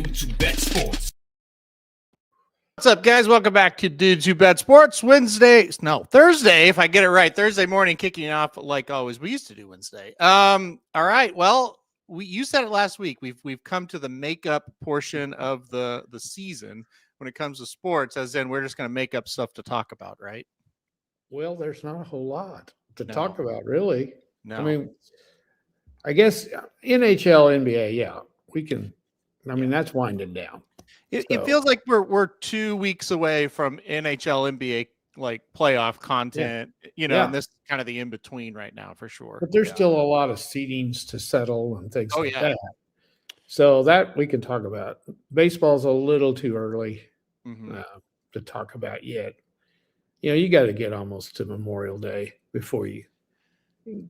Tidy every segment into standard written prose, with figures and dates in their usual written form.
Dudes Who Bet Sports. What's up, guys? Welcome back to Dudes Who Bet Sports. Thursday, if I get it right. Thursday morning, kicking off like always. We used to do Wednesday. All right. Well, you said it last week. We've come to the makeup portion of the season when it comes to sports, as in we're just going to make up stuff to talk about, right? Well, there's not a whole lot to No. talk about, really. No. I mean, I guess NHL, NBA, yeah, we can. I mean, that's winding down. It feels like we're 2 weeks away from NHL, NBA like playoff content, and this is kind of the in between right now for sure. But there's still a lot of seedings to settle and things like yeah. that. So that we can talk about. Baseball's a little too early to talk about yet. You got to get almost to Memorial Day before you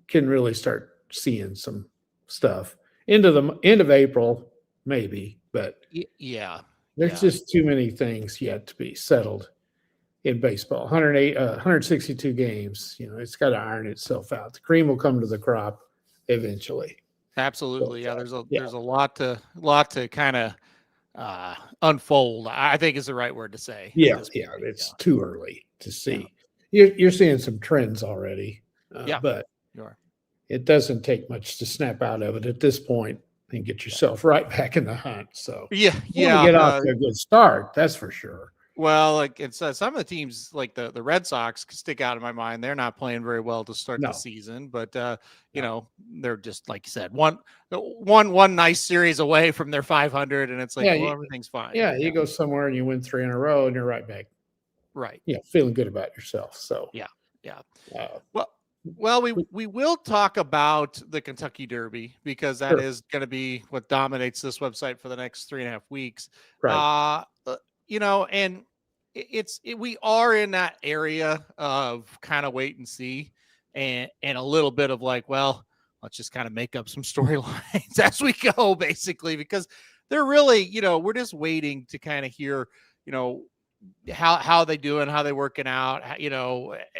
can really start seeing some stuff. Into the end of April, maybe, but there's just too many things yet to be settled in baseball. 162 games. It's got to iron itself out. The cream will come to the crop eventually. Absolutely, There's a lot to kind of unfold. I think is the right word to say. It's too early to see. You're seeing some trends already, but it doesn't take much to snap out of it at this point and get yourself right back in the hunt. So get off to a good start, that's for sure. Well, like it's some of the teams, like the Red Sox, stick out in my mind. They're not playing very well to start the season, but they're just like you said, one nice series away from their 500, and it's like everything's fine. You go somewhere and you win 3 in a row, and you're right back. Right. Feeling good about yourself. So Well, we will talk about the Kentucky Derby because that is going to be what dominates this website for the next 3.5 weeks. Right. And we are in that area of kind of wait and see and a little bit of like, well, let's just kind of make up some storylines as we go, basically, because they're really, we're just waiting to kind of hear, how they doing, how they working out,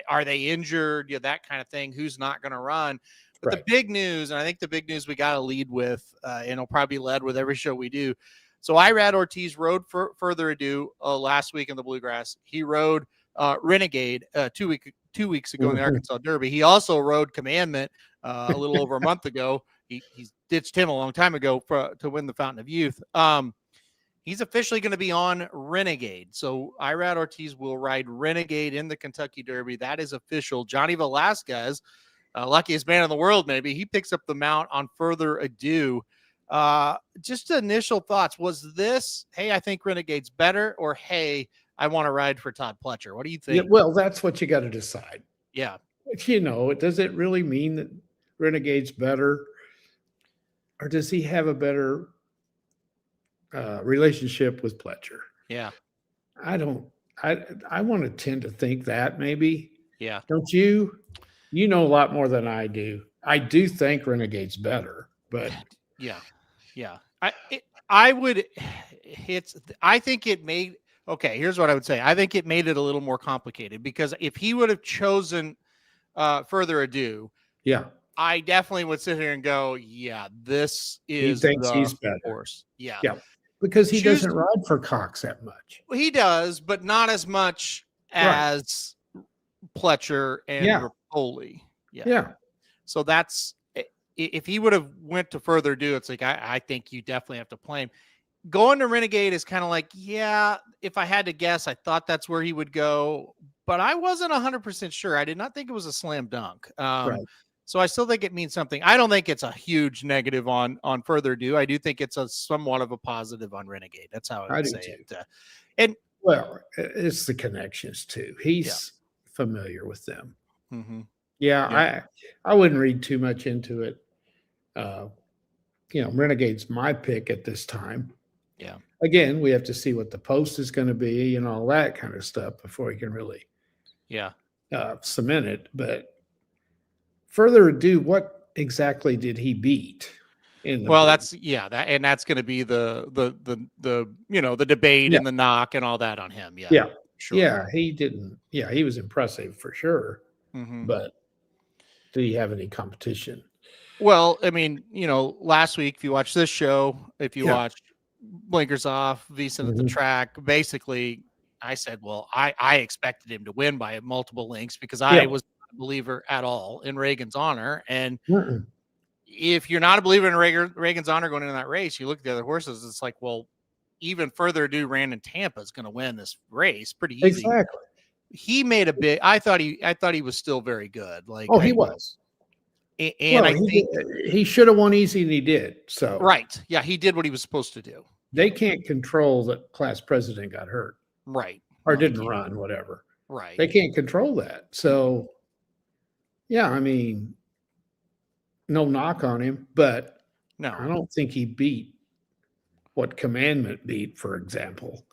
are they injured, that kind of thing, who's not going to run. But the big news, and I think the big news we got to lead with, and it'll probably be led with every show we do. So Irad Ortiz rode for Further Ado last week in the Bluegrass. He rode Renegade 2 weeks ago in the Arkansas Derby. He also rode Commandment a little over a month ago. He ditched him a long time ago to win the Fountain of Youth. He's officially going to be on Renegade. So Irad Ortiz will ride Renegade in the Kentucky Derby. That is official. Johnny Velasquez, luckiest man in the world, maybe, he picks up the mount on Further Ado. Just initial thoughts. Was this, hey, I think Renegade's better, or hey, I want to ride for Todd Pletcher? What do you think? Yeah, well, that's what you got to decide. Yeah. Does it really mean that Renegade's better, or does he have a better relationship with Pletcher? Yeah. I want to tend to think that maybe. Yeah. Don't you? You know a lot more than I do. I do think Renegade's better, but yeah. I think it made, okay, here's what I would say. I think it made it a little more complicated because if he would have chosen Further Ado, I definitely would sit here and go, this is he thinks he's better. Horse. Yeah. Because he doesn't ride for Cox that much. Well, he does, but not as much as Pletcher and Rapoli. Yeah. So that's, if he would have went to Further Ado, it's like, I think you definitely have to play him. Going to Renegade is kind of like, if I had to guess, I thought that's where he would go, but I wasn't 100% sure. I did not think it was a slam dunk. So I still think it means something. I don't think it's a huge negative on Further Ado. I do think it's a somewhat of a positive on Renegade. That's how I would say it. It's the connections too. He's familiar with them. Mm-hmm. I wouldn't read too much into it. Renegade's my pick at this time. Yeah. Again, we have to see what the post is going to be and all that kind of stuff before we can really cement it. But Further Ado, what exactly did he beat? That's that's going to be the debate and the knock and all that on him. Yeah. Sure. Yeah, he didn't. Yeah, he was impressive for sure. Mm-hmm. But did he have any competition? Well, I mean, last week, if you watch this show, if you watched blinkers off, Veasan at the track. Basically, I said, well, I expected him to win by multiple lengths because I was not a believer at all in Reagan's honor. And if you're not a believer in Reagan's honor going into that race, you look at the other horses, it's like, well, even further ado, Randon Tampa is going to win this race pretty easy. Exactly. He made a big. I thought he was still very good. Like, he was. And I think he should have won easy, and he did. So right, yeah, he did what he was supposed to do. They can't control that class president got hurt, right, or didn't run, whatever. Right, they can't control that. So, yeah, I mean, no knock on him, but no, I don't think he beat what Commandment beat, for example.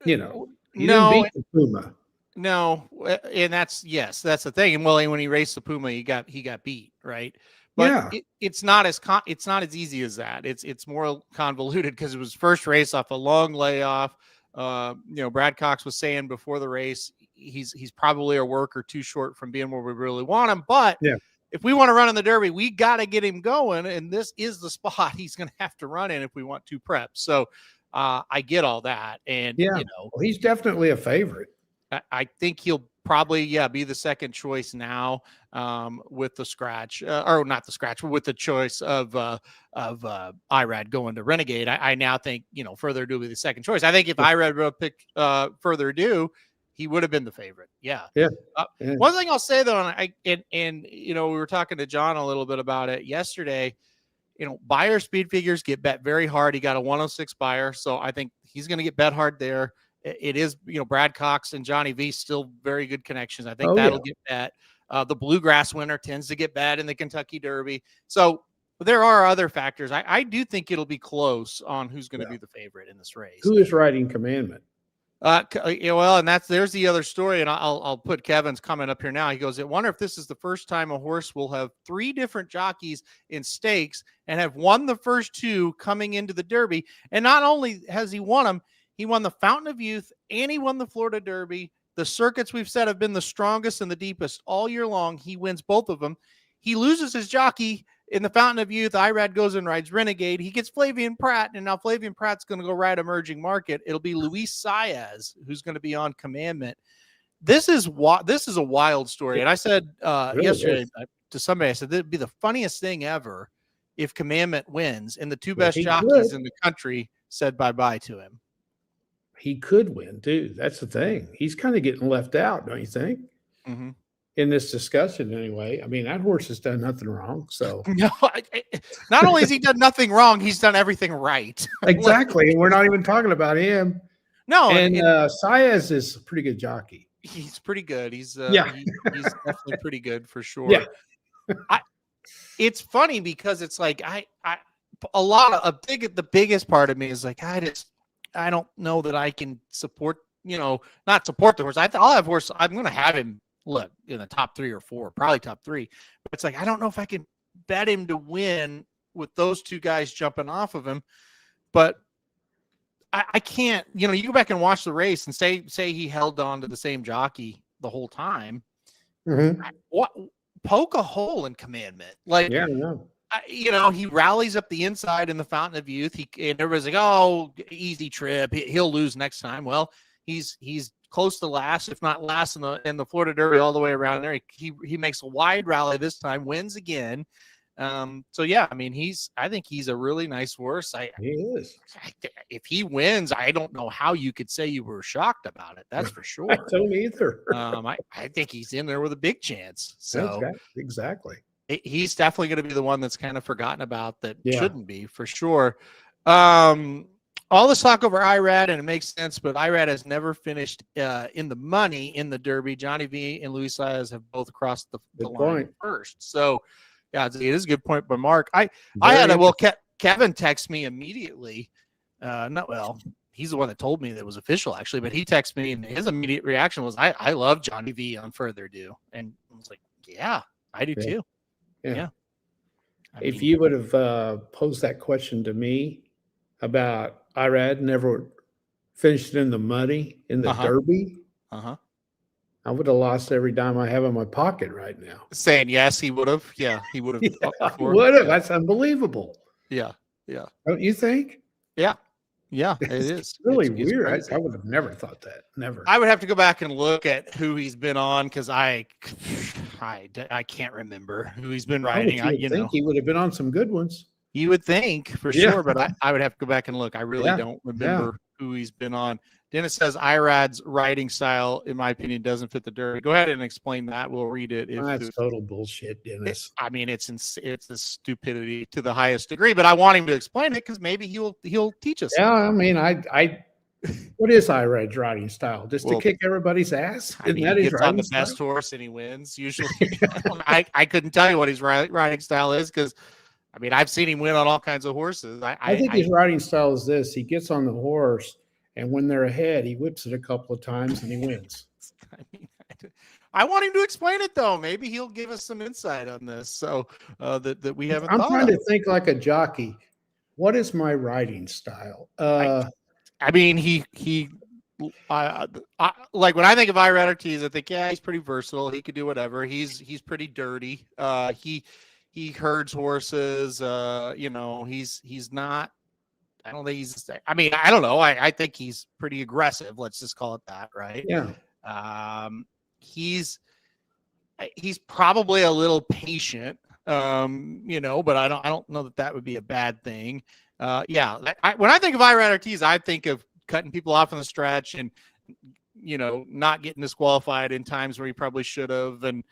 He didn't beat the Puma. No, and that's the thing. And well, when he raced the Puma, he got beat, right? But it's not as easy as that. It's more convoluted because it was first race off a long layoff. Brad Cox was saying before the race he's probably a work or two short from being where we really want him. But if we want to run in the Derby, we got to get him going, and this is the spot he's going to have to run in if we want two preps. So I get all that, and he's definitely a favorite. I think he'll probably, be the second choice now with the scratch, or not the scratch, but with the choice of Irad going to Renegade. I now think, Further Ado will be the second choice. I think if Irad would have picked Further Ado, he would have been the favorite. Yeah. One thing I'll say though, and we were talking to John a little bit about it yesterday. Buyer speed figures get bet very hard. He got a 106 buyer, so I think he's going to get bet hard there. It is, Brad Cox and Johnny V still very good connections. I think that'll get bet. The Bluegrass winner tends to get bet in the Kentucky Derby. So there are other factors. I do think it'll be close on who's going to be the favorite in this race. Who is riding Commandment? And there's the other story, and I'll put Kevin's comment up here now. He goes, I wonder if this is the first time a horse will have three different jockeys in stakes and have won the first two coming into the Derby. And not only has he won them, he won the Fountain of Youth and he won the Florida Derby. The circuits we've said have been the strongest and the deepest all year long. He wins both of them. He loses his jockey in the Fountain of Youth. Irad goes and rides Renegade. He gets Flavian Pratt, and now Flavian Pratt's going to go ride Emerging Market. It'll be Luis Saez who's going to be on Commandment. This is a wild story. And I said yesterday to somebody, I said, it'd be the funniest thing ever if Commandment wins and the two best jockeys in the country said bye-bye to him. He could win too. That's the thing. He's kind of getting left out, don't you think? Mm-hmm. In this discussion, anyway. I mean, that horse has done nothing wrong. So no, not only has he done nothing wrong, he's done everything right. Exactly. And we're not even talking about him. No, and Saez is a pretty good jockey. He's pretty good. He's he's definitely pretty good for sure. Yeah. It's funny because it's like the biggest part of me is like I don't know that I can support, not support the horse. I'll have horse. I'm going to have him in the top 3 or 4, probably top 3. But it's like, I don't know if I can bet him to win with those two guys jumping off of him. But I can't, you go back and watch the race and say he held on to the same jockey the whole time. Mm-hmm. Poke a hole in Commandment. He rallies up the inside in the Fountain of Youth. And everybody's like, oh, easy trip. He'll lose next time. Well, he's close to last, if not last in the Florida Derby all the way around there. He makes a wide rally this time, wins again. I think he's a really nice horse. He is. If he wins, I don't know how you could say you were shocked about it. That's for sure. I don't either. I think he's in there with a big chance. So exactly. He's definitely going to be the one that's kind of forgotten about that shouldn't be, for sure. All this talk over Irad, and it makes sense, but Irad has never finished in the money in the Derby. Johnny V and Luis Saez have both crossed the line first. So, it is a good point by Mark. Kevin texted me immediately. He's the one that told me that it was official, actually, but he texted me, and his immediate reaction was, I love Johnny V on Further Ado. And I was like, yeah, I do too. Yeah. If you would have posed that question to me about Irad never finished in the money in the Derby, I would have lost every dime I have in my pocket right now. Saying yes, he would have. Yeah, he would have. Would have. That's unbelievable. Yeah. Don't you think? Yeah. Yeah, it is. Really It's weird. crazy. I would have never thought that. Never. I would have to go back and look at who he's been on because I can't remember who he's been writing. You would think he would have been on some good ones. You would think for Yeah. sure, but I would have to go back and look. I really don't remember who he's been on. Dennis says Irad's writing style, in my opinion, doesn't fit the Derby. Go ahead and explain that. We'll read it. That's total bullshit, Dennis. It's a stupidity to the highest degree, but I want him to explain it because maybe he'll teach us. Yeah, I mean, I what is Irad's riding style? Just to kick everybody's ass? He gets on the best horse and he wins. Usually, I couldn't tell you what his riding style is because, I mean, I've seen him win on all kinds of horses. I think his riding style is this: he gets on the horse, and when they're ahead, he whips it a couple of times and he wins. I want him to explain it though. Maybe he'll give us some insight on this. So that we haven't. I'm trying to think like a jockey. What is my riding style? I mean, like when I think of Irad Ortiz, I think, yeah, he's pretty versatile. He could do whatever. He's pretty dirty. He herds horses. He's not. I don't think he's. I mean, I don't know. I think he's pretty aggressive. Let's just call it that, right? Yeah. He's probably a little patient. But I don't know that would be a bad thing. When I think of Irad Ortiz, I think of cutting people off in the stretch and, not getting disqualified in times where he probably should have, and,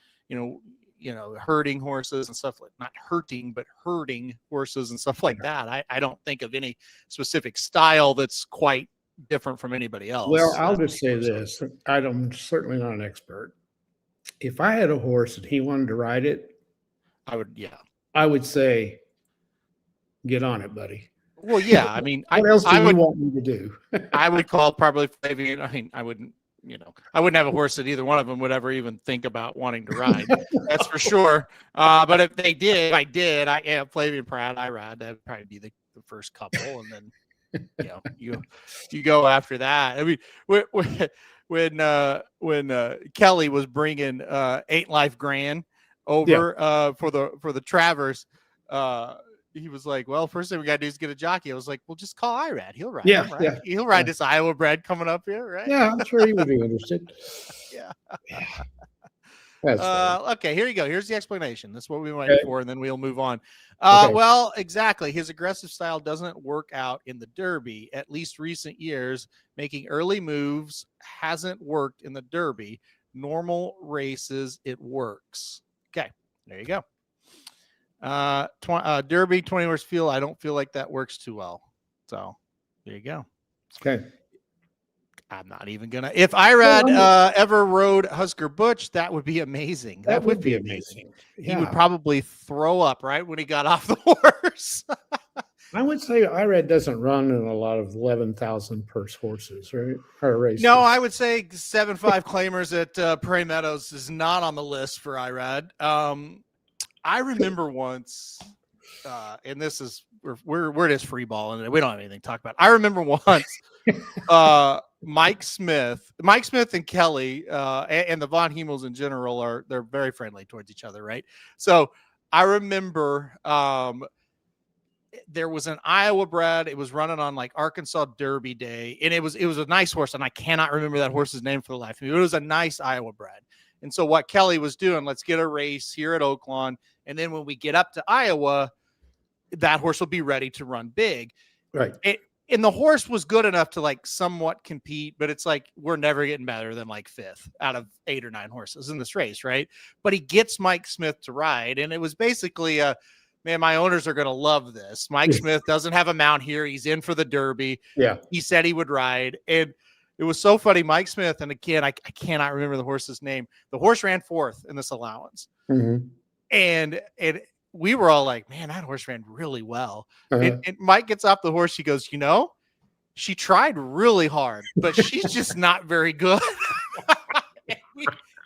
hurting horses and stuff like, not hurting, but herding horses and stuff like that. I don't think of any specific style that's quite different from anybody else. Well, I'll just say this. I'm certainly not an expert. If I had a horse and he wanted to ride it, I would say, get on it, buddy. Well, yeah. I mean, what else do you want me to do? I would call probably Flavian. I mean, I wouldn't have a horse that either one of them would ever even think about wanting to ride. That's for sure. But if they did, Flavian Pratt, Irad, that'd probably be the first couple, and then you go after that. I mean, when Kelly was bringing Ain't Life Grand over for the Travers, he was like, well, first thing we got to do is get a jockey. I was like, well, just call Irad. He'll ride. Yeah, him, right? He'll ride this Iowa bred coming up here, right? Yeah, I'm sure he would be interested. Yeah. Okay, here you go. Here's the explanation. That's what we went for, and then we'll move on. Well, exactly. His aggressive style doesn't work out in the Derby. At least recent years, making early moves hasn't worked in the Derby. Normal races, it works. Okay, there you go. Derby 20 horse field. I don't feel like that works too well. So there you go. Okay. I'm not even gonna. If Irad ever rode Husker Butch, that would be amazing. That would be amazing. Yeah. He would probably throw up right when he got off the horse. I would say Irad doesn't run in a lot of 11,000 purse horses, right? Or races. No, I would say 7.5 claimers at Prairie Meadows is not on the list for Irad. I remember once, and this is we're just free balling and we don't have anything to talk about. I remember once, Mike Smith and Kelly, and the Von Hemels in general they're very friendly towards each other, right? So I remember there was an Iowa bred. It was running on like Arkansas Derby Day, and it was a nice horse, and I cannot remember that horse's name for the life of me. It was a nice Iowa bred. And so what Kelly was doing, let's get a race here at Oaklawn. And then when we get up to Iowa, that horse will be ready to run big. Right. And the horse was good enough to like somewhat compete, but it's like, we're never getting better than like fifth out of 8 or 9 horses in this race. Right. But he gets Mike Smith to ride. And it was basically man, my owners are going to love this. Mike Smith doesn't have a mount here. He's in for the Derby. Yeah. He said he would ride. And it was so funny. Mike Smith, and again, I cannot remember the horse's name. The horse ran 4th in this allowance. Mm-hmm. And we were all like, man, that horse ran really well. And Mike gets off the horse. She goes, she tried really hard, but she's just not very good.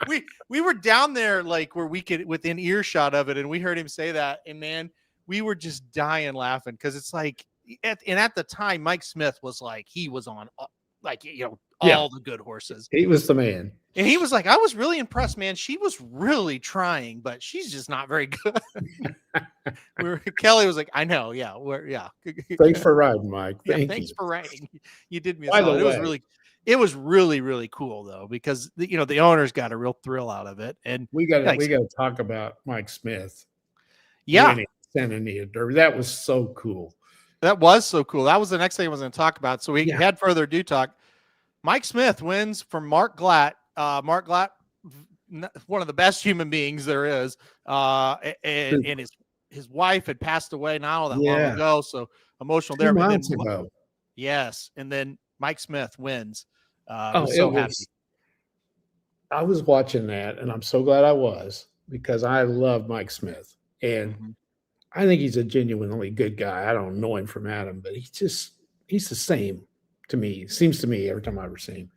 we were down there like where we could within earshot of it. And we heard him say that. And man, we were just dying laughing. Cause it's like, at the time, Mike Smith was like, he was on like, Yeah. all the good horses. He was the man. And he was like, I was really impressed, man. She was really trying, but she's just not very good. Kelly was like, I know. Yeah. Thanks for riding, Mike. Yeah. Thank Thanks you. for writing. You did me a By the solid. way, It was really, really cool though, because the owners got a real thrill out of it. And we got to talk about Mike Smith yeah, winning Santa Anita Derby. That was so cool. that was so cool. That was the next thing I was going to talk about. So we Yeah. had further ado talk. Mike Smith wins from Mark Glatt. Mark Glatt, one of the best human beings there is. And his wife had passed away not that long ago. So emotional there. 2 months ago. Yes. And then Mike Smith wins. Happy. I was watching that, and I'm so glad I was, because I love Mike Smith. And I think he's a genuinely good guy. I don't know him from Adam, but he's the same to me. Seems to me every time I ever see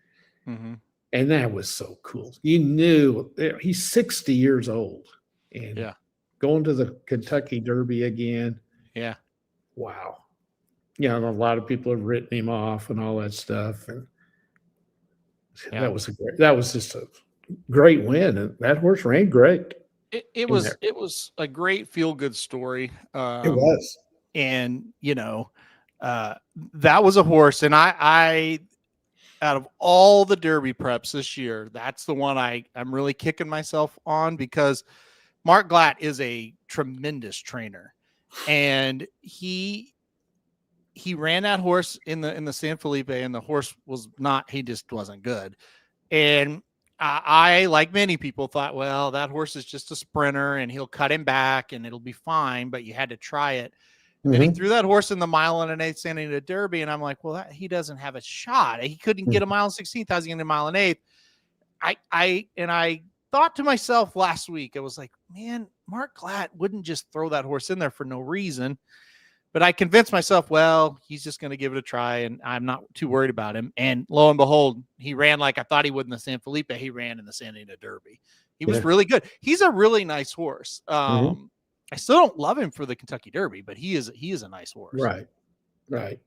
him. And that was so cool. You knew he's 60 years old and going to the Kentucky Derby again. Yeah. Wow. A lot of people have written him off and all that stuff. And that was just a great win. And that horse ran great. It was a great feel-good story. It was. And, that was a horse. And I out of all the Derby preps this year, that's the one I'm really kicking myself on, because Mark Glatt is a tremendous trainer, and he ran that horse in the San Felipe, and the horse he just wasn't good. And I, like many people, thought, well, that horse is just a sprinter and he'll cut him back and it'll be fine, but you had to try it. And he threw that horse in the 1 1/8 Santa Anita Derby. And I'm like, well, he doesn't have a shot. He couldn't get a 1 16th. How's he going to 1 1/8? I thought to myself last week, I was like, man, Mark Glatt wouldn't just throw that horse in there for no reason. But I convinced myself, well, he's just going to give it a try, and I'm not too worried about him. And lo and behold, he ran like I thought he would in the San Felipe. He ran in the Santa Anita Derby. He was really good. He's a really nice horse. I still don't love him for the Kentucky Derby, but he is a nice horse. Right.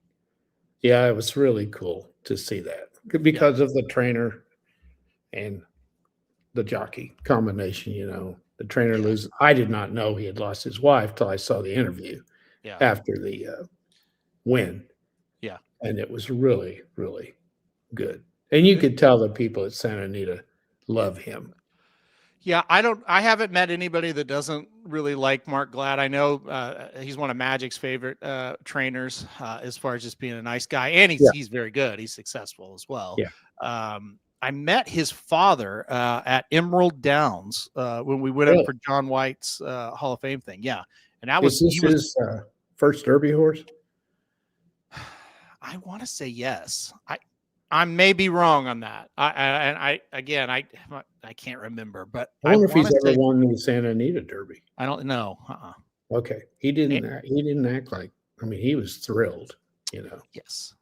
Yeah, it was really cool to see that because of the trainer and the jockey combination. The trainer loses. I did not know he had lost his wife till I saw the interview. After the win. Yeah. And it was really, really good. And you could tell the people at Santa Anita love him. Yeah, I haven't met anybody that doesn't really like Mark Glatt. I know he's one of Magic's favorite trainers as far as just being a nice guy. And he's very good. He's successful as well. Yeah. I met his father at Emerald Downs when we went up for John White's Hall of Fame thing. Yeah. And that was his first Derby horse? I want to say yes. I may be wrong on that. I can't remember, but I wonder if he's ever won the Santa Anita Derby. I don't know. Okay, he didn't act like. I mean, he was thrilled. Yes.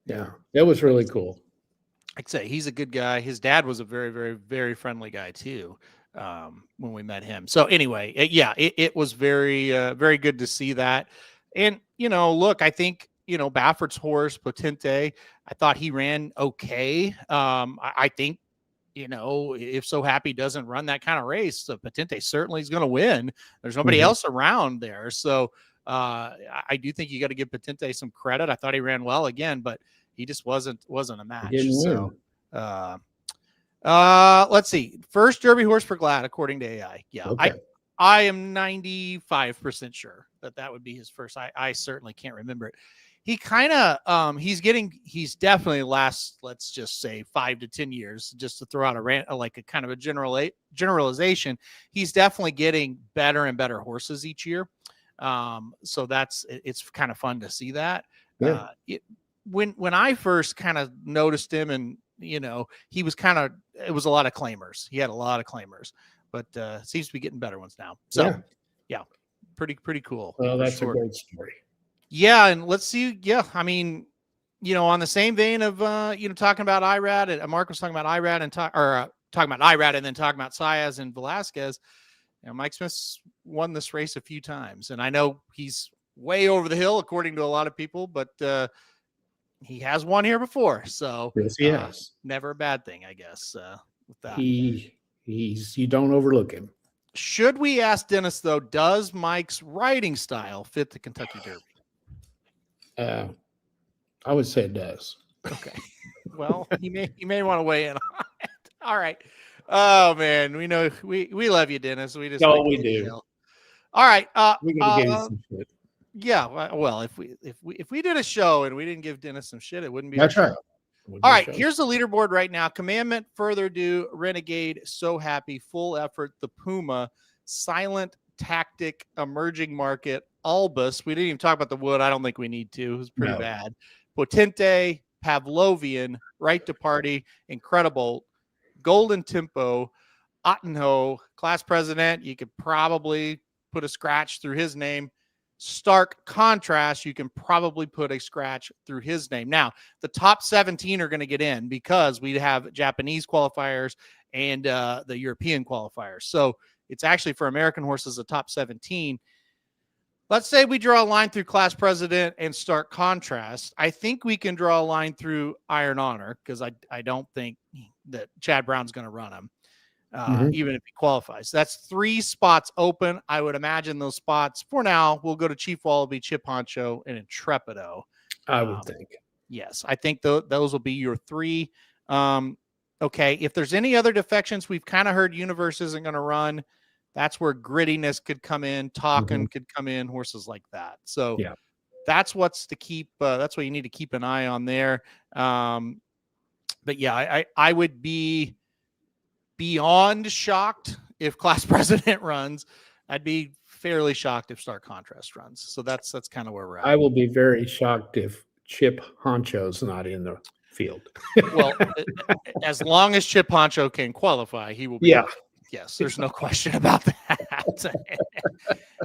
Yeah. That was really cool. I'd say he's a good guy. His dad was a very, very, very friendly guy too. When we met him. So anyway, it was very, very good to see that. And, look, I think, Baffert's horse, Potente, I thought he ran okay. I think, if So Happy doesn't run that kind of race, Potente certainly is going to win. There's nobody else around there. So I do think you got to give Potente some credit. I thought he ran well again, but he just wasn't a match. So, let's see. First Derby horse for Glatt, according to AI. Yeah. Okay. I am 95% sure that would be his first. I certainly can't remember it. He kind of, he's definitely last, let's just say 5 to 10 years, just to throw out a kind of a generalization. He's definitely getting better and better horses each year. So it's kind of fun to see that. Yeah. When I first kind of noticed him, and he was it was a lot of claimers. He had a lot of claimers, but seems to be getting better ones now. So yeah pretty cool. Well, that's a great story. Yeah. And let's see. Yeah. I mean, on the same vein of, talking about Irad, and Mark was talking about Irad and talking about Irad and then talking about Saez and Velasquez. Mike Smith's won this race a few times, and I know he's way over the hill according to a lot of people, but he has won here before, so Yes, he has. never a bad thing, I guess. With that, he's you don't overlook him. Should we ask Dennis though? Does Mike's riding style fit the Kentucky Derby? I would say it does. Okay. Well, you may want to weigh in on it. All right. Oh man, we know we love you, Dennis. We just we do. All right. We're gonna give you some shit. Yeah. Well, if we did a show and we didn't give Dennis some shit, it wouldn't be. That's right. All right. Here's the leaderboard right now. Commandment, Further Ado, Renegade, So Happy, Full Effort, The Puma, Silent Tactic, Emerging Market, Albus. We didn't even talk about the Wood. I don't think we need to. It was pretty bad. Potente, Pavlovian, Right to Party, Incredible, Golden Tempo, Ottenho, Class President. You could probably put a scratch through his name. Stark Contrast, you can probably put a scratch through his name. Now, the top 17 are going to get in because we have Japanese qualifiers and the European qualifiers. So it's actually for American horses, the top 17. Let's say we draw a line through Class President and Stark Contrast. I think we can draw a line through Iron Honor because I don't think that Chad Brown's going to run him. Even if he qualifies. That's 3 spots open. I would imagine those spots for now will go to Chief Wallaby, Chip Honcho, and Intrepido. I would think. Yes, I think those will be your 3. Okay, if there's any other defections, we've kind of heard Universe isn't going to run. That's where Grittiness could come in, Talkin could come in, horses like that. So that's what's to keep. That's what you need to keep an eye on there. But yeah, I would be beyond shocked if Class President runs. I'd be fairly shocked if Stark Contrast runs. So that's kind of where we're at. I will be very shocked if Chip Honcho's not in the field. Well, as long as Chip Honcho can qualify, he will be. Yeah. Yes, there's no question about that.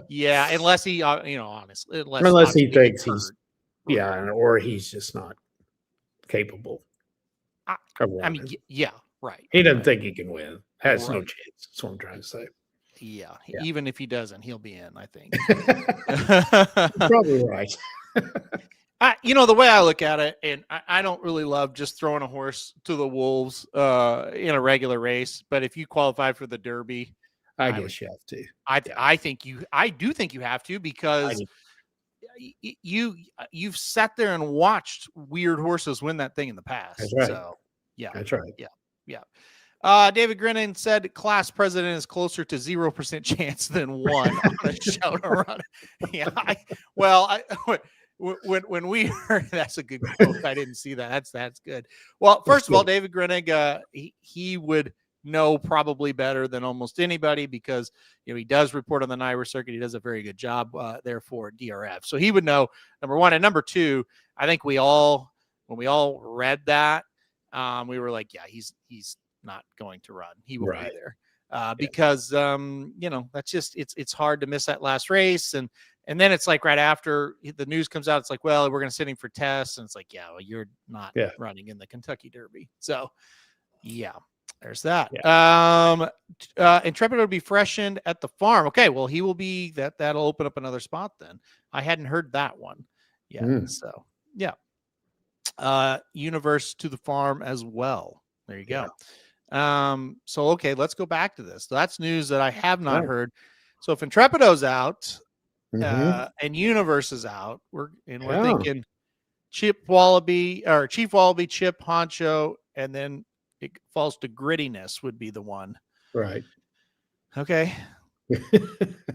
Yeah, unless he, honestly, unless he thinks he's, or he's just not capable. I mean, yeah. Right. He doesn't think he can win. Has no chance. That's what I'm trying to say. Yeah. Even if he doesn't, he'll be in, I think. Probably right. The way I look at it, and I don't really love just throwing a horse to the wolves in a regular race. But if you qualify for the Derby, I guess you have to. I do think you have to because you've sat there and watched weird horses win that thing in the past. That's right. So yeah. That's right. Yeah. Yeah. David Grinnan said Class President is closer to 0% chance than 1 on a show to run. Yeah. When we heard, that's a good quote. I didn't see that. That's good. Well, first of all, David Grinnig, he would know probably better than almost anybody because he does report on the NIRA circuit. He does a very good job there for DRF. So he would know, number 1. And number 2, I think when we all read that, we were like, yeah, he's not going to run. He will be there because, that's just, it's hard to miss that last race. And then it's like right after the news comes out, it's like, well, we're going to sit him for tests. And it's like, yeah, well, you're not running in the Kentucky Derby. So yeah, there's that. Yeah. Intrepid would be freshened at the farm. Okay. Well, he will be that'll open up another spot then. I hadn't heard that one yet. So yeah. Universe to the farm as well. There you go. So okay, let's go back to this. So that's news that I have not heard. So if Intrepido's out and Universe is out, we're thinking Chief Wallaby, Chip Honcho, and then it falls to Grittiness would be the one. Right. Okay.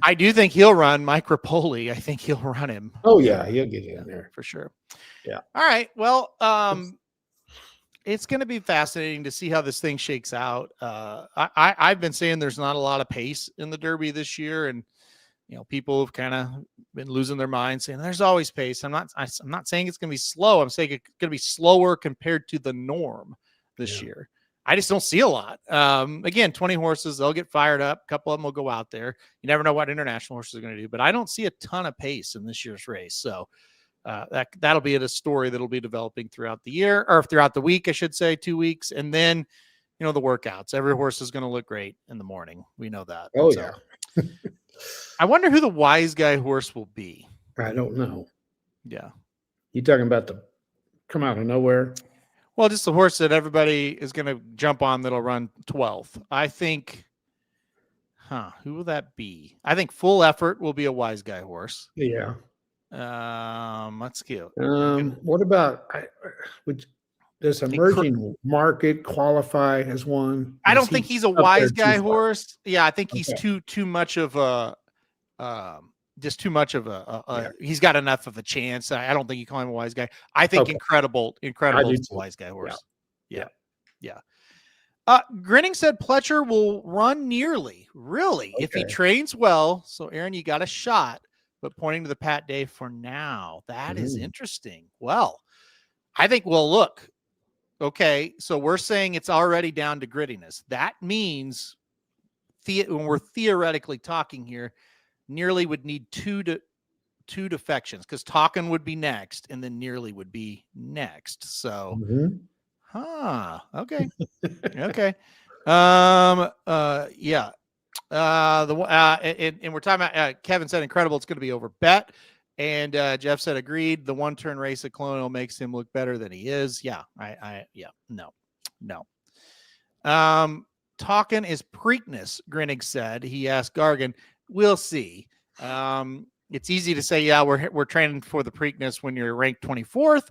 I do think he'll run Mike Rapoli. I think he'll run him. Oh yeah, he'll get in there for sure. Yeah. All right. Well, it's going to be fascinating to see how this thing shakes out. I've been saying there's not a lot of pace in the Derby this year, and people have kind of been losing their minds saying there's always pace. I'm not saying it's going to be slow. I'm saying it's going to be slower compared to the norm this year. I just don't see a lot. Again, 20 horses, they'll get fired up. A couple of them will go out there. You never know what international horses are going to do, but I don't see a ton of pace in this year's race. So that'll be a story that'll be developing throughout the year, or throughout the week, I should say, 2 weeks. And then, the workouts. Every horse is going to look great in the morning. We know that. Oh, so, yeah. I wonder who the wise guy horse will be. I don't know. Yeah. You talking about the come out of nowhere? Well, just the horse that everybody is going to jump on that'll run 12th. I think, who will that be? I think Full Effort will be a Wise Guy horse. Yeah. Let's go. What about does Emerging Market qualify as one? I don't think he's a Wise Guy horse. Yeah, I think he's too much of a just too much of a he's got enough of a chance. I don't think you call him a Wise Guy. I think Incredible is a Wise Guy horse. Yeah. Grinning said Pletcher will run nearly. Really? If he trains well. So Aaron, you got a shot, but pointing to the Pat Day for now. That is interesting. Well, I think look. Okay, so we're saying it's already down to grittiness. That means when we're theoretically talking here, Nearly would need two defections because Talkin would be next, and then Nearly would be next. So, okay, okay, yeah. And we're talking about Kevin said Incredible. It's going to be over bet, and Jeff said agreed. The one-turn race at Colonial makes him look better than he is. Yeah, no. Talkin is Preakness. Grinnig said. He asked Gargan. We'll see. It's easy to say, yeah, we're training for the Preakness when you're ranked 24th.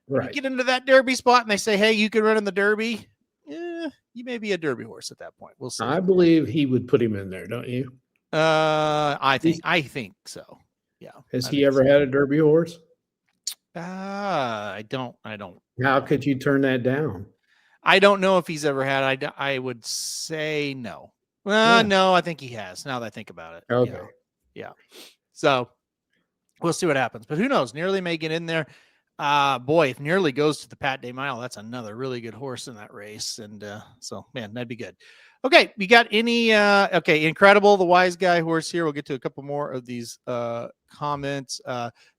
When you get into that Derby spot and they say, hey, you can run in the Derby. You may be a Derby horse at that point. We'll see. I believe he would put him in there, don't you? I think so. Yeah. Has he ever had a Derby horse? I don't. How could you turn that down? I don't know if he's ever had. I would say no. No, I think he has. Now that I think about it. Okay. Yeah. So we'll see what happens. But who knows? Nearly may get in there. Boy, if Nearly goes to the Pat Day Mile, that's another really good horse in that race. And so, man, that'd be good. Okay, we got any Incredible, the Wise Guy horse here. We'll get to a couple more of these comments.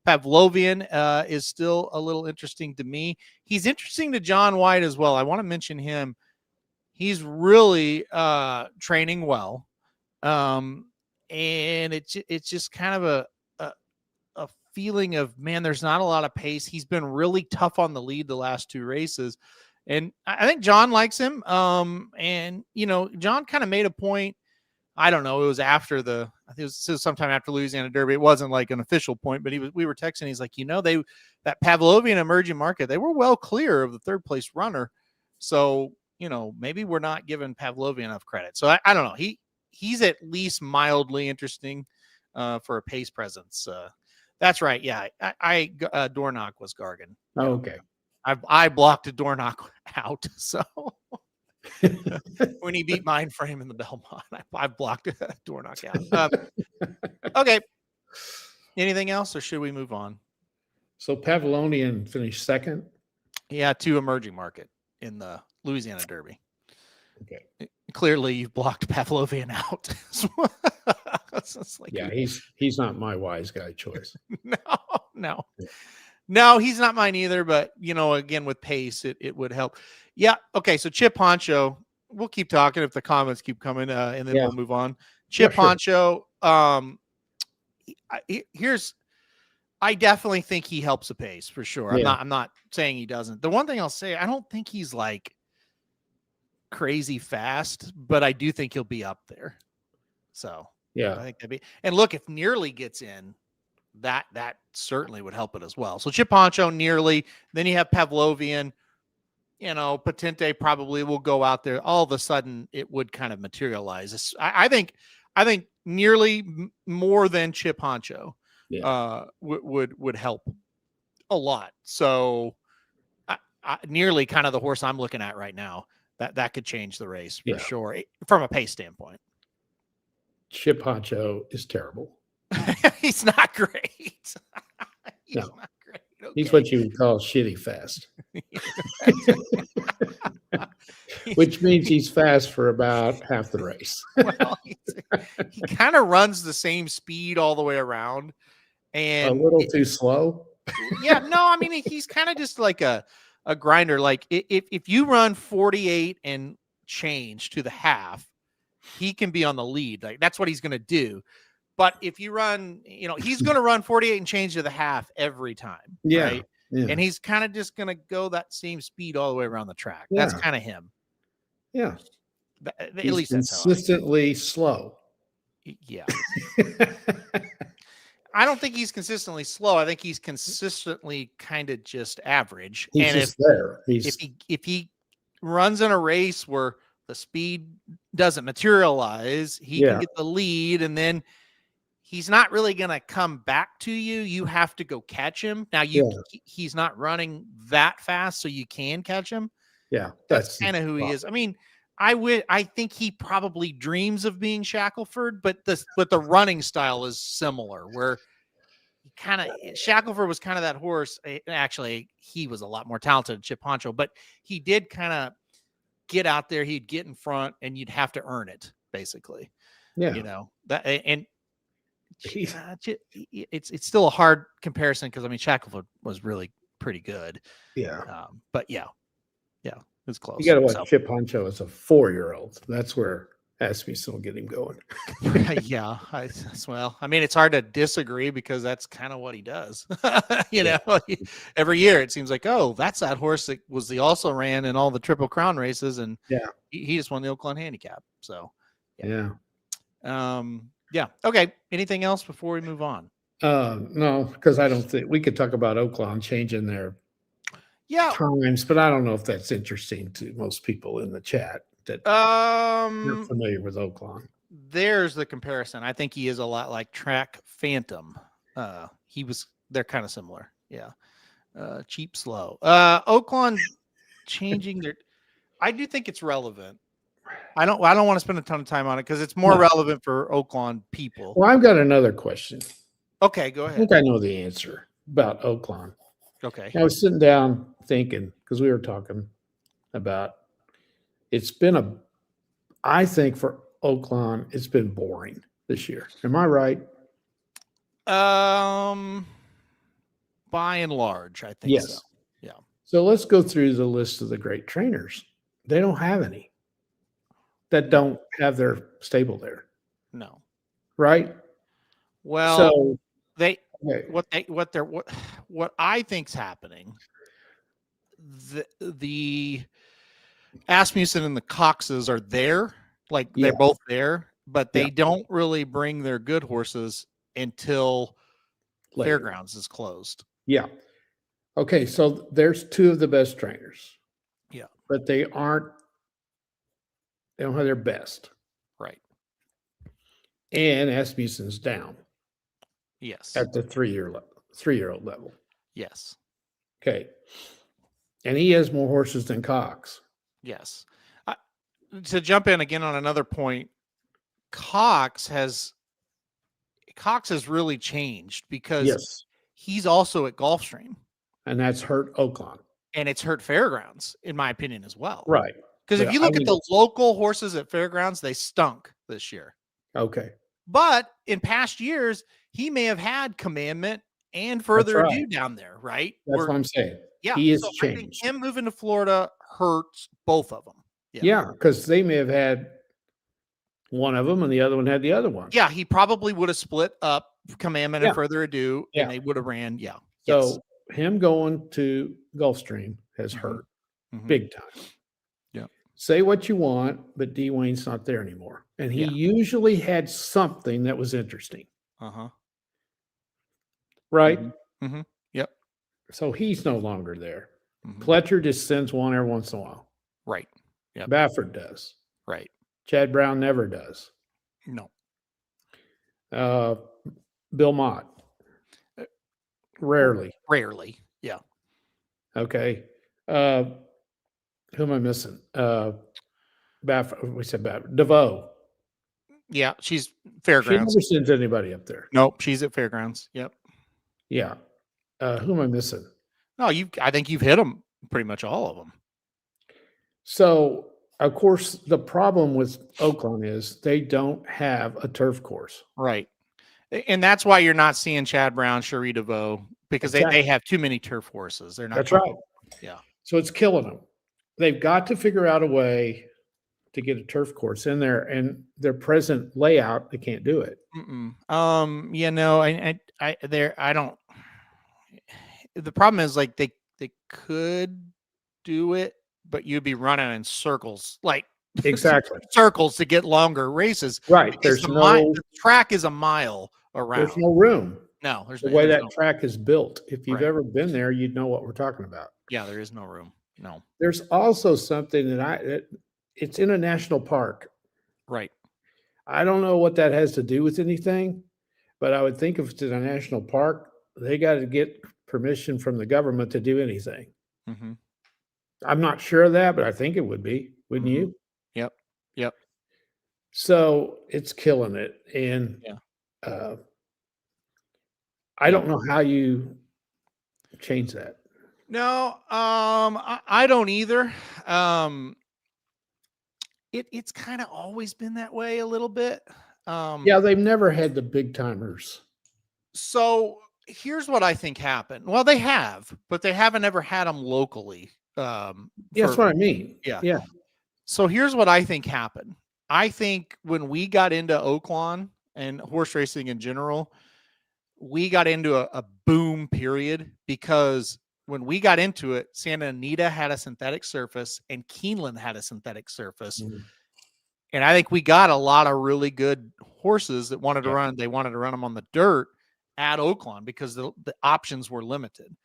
Pavlovian is still a little interesting to me. He's interesting to John White as well. I want to mention him. He's really training well. And it's just kind of a feeling of, man, there's not a lot of pace. He's been really tough on the lead the last two races. And I think John likes him. And, John kind of made a point. I don't know. It was after it was sometime after Louisiana Derby. It wasn't like an official point, but we were texting. He's like, that Pavlovian Emerging Market, they were well clear of the third place runner. So, maybe we're not giving Pavlovian enough credit. So I don't know. He's at least mildly interesting for a pace presence. That's right. Yeah. I Dornock was Gargan. Oh, okay. I blocked a Dornock out. So when he beat Mind Frame in the Belmont, I blocked a Dornock out. Okay. Anything else, or should we move on? So Pavlonian finished second? Yeah, to Emerging Market in the Louisiana Derby. Okay. Clearly, you've blocked Pavlovian out. He's not my Wise Guy choice. No, he's not mine either. But again, with pace, it would help. Yeah. Okay. So Chip Honcho, we'll keep talking if the comments keep coming, and then we'll move on. Chip Honcho. I definitely think he helps a pace for sure. Yeah. I'm not saying he doesn't. The one thing I'll say, I don't think he's like crazy fast, but I do think he'll be up there. So yeah, I think that'd be. And look, if Nearly gets in, that certainly would help it as well. So Chip Honcho, Nearly, then you have Pavlovian. Patente probably will go out there. All of a sudden, it would kind of materialize. I think Nearly more than Chip Honcho. Yeah. Would help a lot. So Nearly kind of the horse I'm looking at right now. That could change the race for sure from a pace standpoint. Chip Honcho is terrible. He's not great. He's not great. Okay. He's what you would call shitty fast. Which means he's fast for about half the race. Well, he kind of runs the same speed all the way around. And a little too slow. Yeah, no, I mean, he's kind of just like a grinder. Like if you run 48 and change to the half, he can be on the lead. Like that's what he's going to do. But if you run, he's going to run 48 and change to the half every time. Yeah. Right? And he's kind of just going to go that same speed all the way around the track. Yeah. That's kind of him. Yeah. At He's least that's how consistently slow. Yeah. I don't think he's consistently slow. I think he's consistently kind of just average. He's and just there. If he runs in a race where the speed doesn't materialize, he can get the lead, and then he's not really going to come back to you. You have to go catch him. Now he's not running that fast, so you can catch him. Yeah. That's kind of who he is. I mean, I think he probably dreams of being Shackelford, but the running style is similar, where Shackelford was kind of that horse. Actually, he was a lot more talented than Chip Honcho, but he did kind of get out there. He'd get in front, and you'd have to earn it, basically. Yeah. That, and it's still a hard comparison because, I mean, Shackelford was really pretty good. Yeah. But it's close. You got to watch Chip Honcho as a 4-year-old. That's where Asmussen will get him going. Yeah. Well, I mean, it's hard to disagree because that's kind of what he does. know, every year it seems like, oh, that's that horse that also ran in all the Triple Crown races, and he just won the Oakland Handicap. So, yeah. Okay. Anything else before we move on? No, because I don't think we could talk about Oakland changing their times, but I don't know if that's interesting to most people in the chat that you're familiar with Oakland. There's the comparison. I think he is a lot like Track Phantom. They're kind of similar. Yeah. Cheap, slow. Oakland changing their. I do think it's relevant. I don't want to spend a ton of time on it because it's more relevant for Oakland people. Well, I've got another question. Okay, go ahead. I think I know the answer about Oakland. Okay. I was sitting down thinking, because we were talking about, I think for Oakland, it's been boring this year. Am I right? By and large, I think so. Yeah. So let's go through the list of the great trainers. They don't have any that don't have their stable there. No. Right? Well, what I think's happening, the Asmussen and the Coxes are there, like they're both there, but they don't really bring their good horses until Fairgrounds is closed. Yeah. Okay, so there's two of the best trainers. Yeah. But they don't have their best. Right. And Asmussen's down. Yes. At the 3-year-old level. Yes. Okay. And he has more horses than Cox. Yes. To jump in again on another point, Cox has really changed because he's also at Gulfstream. And that's hurt Oakland. And it's hurt Fairgrounds, in my opinion, as well. Right. Because if you look at the local horses at Fairgrounds, they stunk this year. Okay. But in past years, he may have had Commandment and Further Ado down there, right? That's what I'm saying. Yeah. He is changed. I think him moving to Florida hurts both of them. Yeah, because they may have had one of them and the other one had the other one. Yeah, he probably would have split up Commandment and Further Ado, and they would have ran. Yeah. So him going to Gulfstream has hurt big time. Yeah. Say what you want, but D. Wayne's not there anymore. And he usually had something that was interesting. Right? Mm-hmm. Yep. So he's no longer there. Pletcher just sends one every once in a while. Right. Yep. Baffert does. Right. Chad Brown never does. No. Bill Mott. Rarely. Yeah. Okay. Who am I missing? Baffert. We said Baffert. DeVoe. Yeah, she's Fairgrounds. She never sends anybody up there. Nope, she's at Fairgrounds. Yep. Yeah. Who am I missing? No, I think you've hit them, pretty much all of them. So, of course, the problem with Oakland is they don't have a turf course. Right. And that's why you're not seeing Chad Brown, Cherie DeVoe, because they have too many turf horses. They're not. That's right. Yeah. So it's killing them. They've got to figure out a way to get a turf course in there, and their present layout, they can't do it. the problem is like they could do it, but you'd be running in circles, like Exactly. circles to get longer races. Right. Because the track is a mile around. There's no room. No, there's the way there's that no, track is built. If you've right. ever been there, you'd know what we're talking about. Yeah, there is no room. No. There's also something it's in a national park. Right. I don't know what that has to do with anything, but I would think if it's in a national park, they got to get permission from the government to do anything. Mm-hmm. I'm not sure of that, but I think it would be, wouldn't you? Yep. Yep. So it's killing it. And I don't know how you change that. No, I don't either. It's kind of always been that way a little bit. Yeah, they've never had the big timers. So here's what I think happened. Well, they have, but they haven't ever had them locally. That's what I mean. Yeah. So here's what I think happened. I think when we got into Oaklawn and horse racing in general, we got into a boom period because when we got into it, Santa Anita had a synthetic surface and Keeneland had a synthetic surface. Mm-hmm. And I think we got a lot of really good horses that wanted to run. They wanted to run them on the dirt at Oaklawn because the options were limited.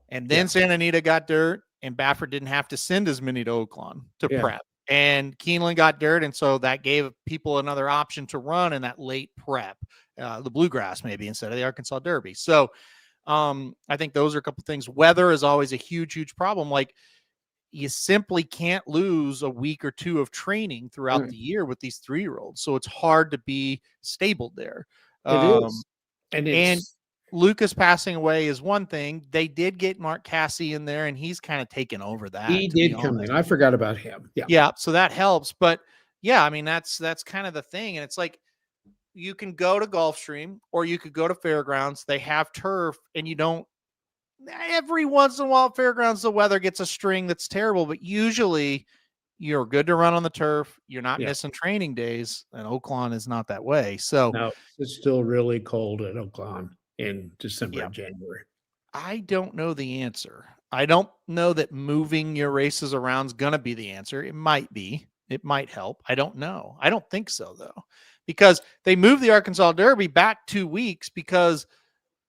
And then Santa Anita got dirt and Baffert didn't have to send as many to Oaklawn to prep. And Keeneland got dirt. And so that gave people another option to run in that late prep, the bluegrass maybe instead of the Arkansas Derby. So I think those are a couple of things. Weather is always a huge, huge problem. Like you simply can't lose a week or two of training throughout the year with these 3-year-olds. So it's hard to be stable there. It is. And Lucas passing away is one thing. They did get Mark Cassie in there, and he's kind of taken over that. He did come in. I forgot about him. Yeah. So that helps. But yeah, I mean, that's kind of the thing. And it's like you can go to Gulfstream or you could go to Fairgrounds. They have turf, and you don't. Every once in a while at Fairgrounds, the weather gets a string that's terrible, but usually you're good to run on the turf. You're not missing training days, and Oaklawn is not that way. So no, it's still really cold at Oaklawn in December and January. I don't know the answer. I don't know that moving your races around is going to be the answer. It might be. It might help. I don't know. I don't think so, though, because they moved the Arkansas Derby back 2 weeks because